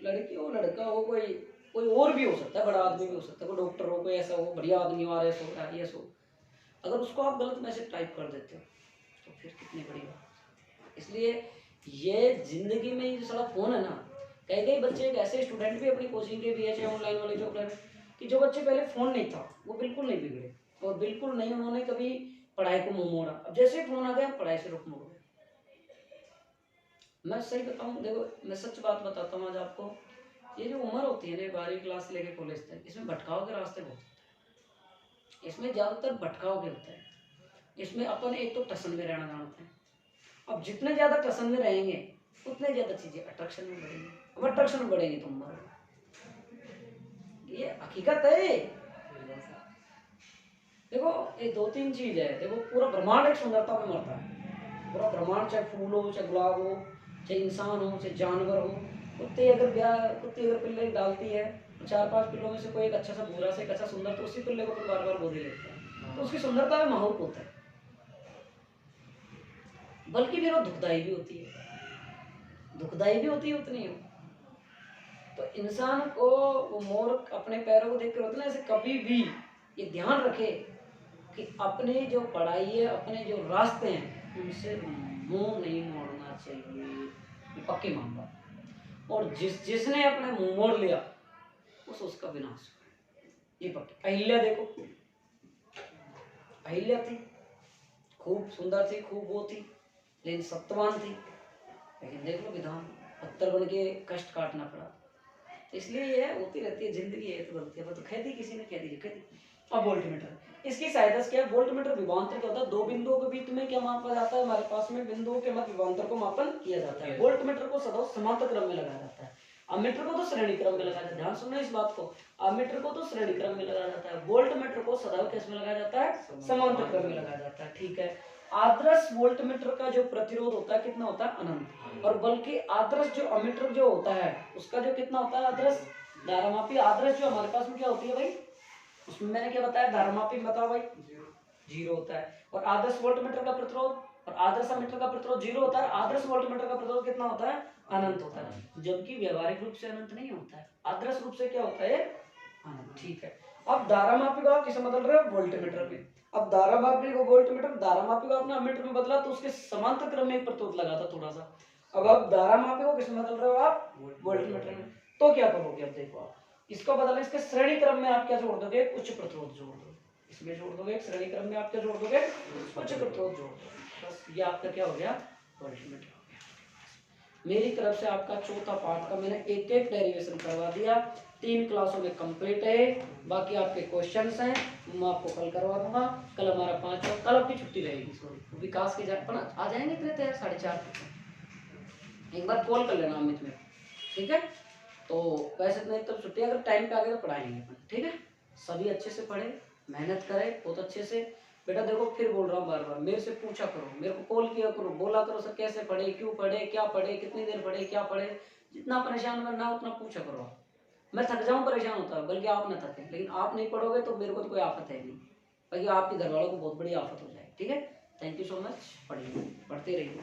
A: लड़की हो लड़का हो, कोई और भी हो सकता है, बड़ा आदमी भी हो सकता है, कोई डॉक्टर हो, कोई ऐसा हो बढ़िया आदमी हो, RS हो IAS हो, अगर उसको आप गलत मैसेज टाइप कर देते हो तो फिर कितनी बड़ी बात। इसलिए ये जिंदगी में ये जो सारा फोन है ना, कई बच्चे, एक ऐसे स्टूडेंट भी अपनी कोचिंग के भी है, चाहे ऑनलाइन वाले जो कि जो बच्चे पहले फोन नहीं था वो बिल्कुल नहीं बिगड़े, और बिल्कुल नहीं उन्होंने कभी पढ़ाई को मुंह मोड़ा, अब जैसे ही फोन आ गया पढ़ाई से रुख मोड़ गए। मैं सही बताऊं, देखो मैं सच बात बताता हूँ आज आपको, ये जो उम्र होती है ना 12वीं क्लास से लेकर कॉलेज तक, इसमें भटकाव के रास्ते बहुत होते हैं, इसमें ज्यादातर भटकाव के होते हैं, इसमें अपन एक तो टसन में रहना जानते हैं, अब जितने ज्यादा टसन में रहेंगे उतने ज्यादा चीजें अट्रैक्शन में बढ़ेंगी, अब अट्रैक्शन में बढ़ेंगी तो मरोगे, ये हकीकत है। देखो ये 2-3 चीज है, देखो पूरा ब्रह्मांड एक सुंदरता में मरता है, पूरा ब्रह्मांड, चाहे फूल हो, चाहे गुलाब हो, चाहे इंसान हो, चाहे जानवर हो, कुत्ते अगर पिल्ले डालती है तो 4-5 पिल्लों में से कोई एक अच्छा सा भूरा से एक अच्छा सुंदर, तो उसी पिल्ले को फिर बार बार गोदी लेते हैं, तो उसकी सुंदरता में माहौल होता है, बल्कि फिर वो दुखदाई भी होती है उतनी हो। तो इंसान को वो मोर अपने पैरों को देख कर होता है ना, ऐसे कभी भी ये ध्यान रखे कि अपनी जो पढ़ाई है, अपने जो रास्ते हैं, उनसे मुंह नहीं मोड़ना चाहिए, ये पक्की मानता हूं। और जिसने अपने मुंह मोड़ लिया उसका विनाश, ये पक्की। अहिल्या देखो, अहिल्या थी, खूब सुंदर थी, खूब वो थी, लेकिन सत्यवान थी। लेकिन देख लो विधान, पत्थर बन के कष्ट काटना पड़ा। इसलिए ये होती रहती है जिंदगी, है तो गलती है, तो कह दी किसी ने, कह दी, कह दी। अब वोल्टमीटर, इसकी सहायता से क्या है, वोल्टमीटर विभवांतर क्या होता है, दो बिंदुओं के बीच में क्या मापा जाता है, हमारे पास में बिंदुओं के मध्य विभवांतर को मापन किया जाता है। वोल्टमीटर को सदैव समांतर क्रम में लगाया जाता है, अमीटर को तो श्रेणी क्रम में लगाया जाता है। ध्यान सुनना इस बात को, अमीटर को तो श्रेणी क्रम में लगाया जाता है, वोल्टमीटर को सदैव किस में लगाया जाता है, समांतर क्रम में लगाया जाता है। ठीक है। आदर्श वोल्टमीटर का जो प्रतिरोध होता है कितना होता है, अनंत। और बल्कि आदर्श जो अमीटर जो होता है उसका जो कितना होता है, आदर्श धारामापी आदर्श जो हमारे पास में क्या होती है भाई, उसमें मैंने क्या बताया, धारामापी बताओ भाई, 0 होता है। और आदर्श वोल्टमीटर का प्रतिरोध और आदर्श अमीटर का प्रतिरोध 0 होता है। आदर्श वोल्टमीटर का प्रतिरोध कितना होता है, अनंत होता है, जबकि व्यवहारिक रूप से अनंत नहीं होता है, आदर्श रूप से क्या होता है, अनंत। ठीक है। अब धारामापी को आप किसे बदल रहे हो, वोल्टमीटर में। अब धारामापी को वोल्टमीटर, धारामापी को आपने अमीटर में बदला तो उसके समांतर क्रम में एक प्रतिरोध लगा था थोड़ा सा। अब आप धारामापी को किसमें बदल रहे हो, आप वोल्टमीटर में। तो क्या करोगे, अब देखो आप इसको बदलने, इसके श्रेणी क्रम में आप क्या जोड़ दोगे, उच्च प्रतिरोध जोड़ दोगे, इसमें जोड़ दोगे, एक श्रेणी क्रम में आप क्या जोड़ दोगे, उच्च प्रतिरोध जोड़ दोगे। बस ये आपका क्या हो गया, वोल्टमीटर हो गया। मेरी तरफ से आपका चौथा पार्ट का मैंने एक एक डेरिवेशन करवा दिया, 3 क्लासों में कंप्लीट है। बाकी आपके क्वेश्चंस हैं मैं आपको कल करवा दूंगा। कल हमारा 5, कल आपकी छुट्टी रहेगी, सॉरी विकास के आ जाएंगे इतने तैयार 4:30। एक बार कॉल कर लेना अमित में, ठीक है। तो वैसे तो नहीं, तो छुट्टी अगर टाइम पे आ गए तो पढ़ाएंगे अपन, ठीक है। सभी अच्छे से पढ़े, मेहनत करें बहुत अच्छे से। बेटा देखो फिर बोल रहा हूँ बार बार, मेरे से पूछा करो, मेरे को कॉल किया करो, बोला करो सर कैसे पढ़े, क्यों पढ़े, क्या पढ़े, कितनी देर पढ़े, क्या पढ़े। जितना परेशान करना उतना पूछा करो। मैं थक जाऊँ परेशान होता है, बल्कि आप ना थकें। लेकिन आप नहीं पढ़ोगे तो मेरे को तो कोई आफत है नहीं, बल्कि आपके घर वालों को बहुत बड़ी आफत हो जाए। ठीक है। Thank you so much. पढ़िए, पढ़ते रहिए।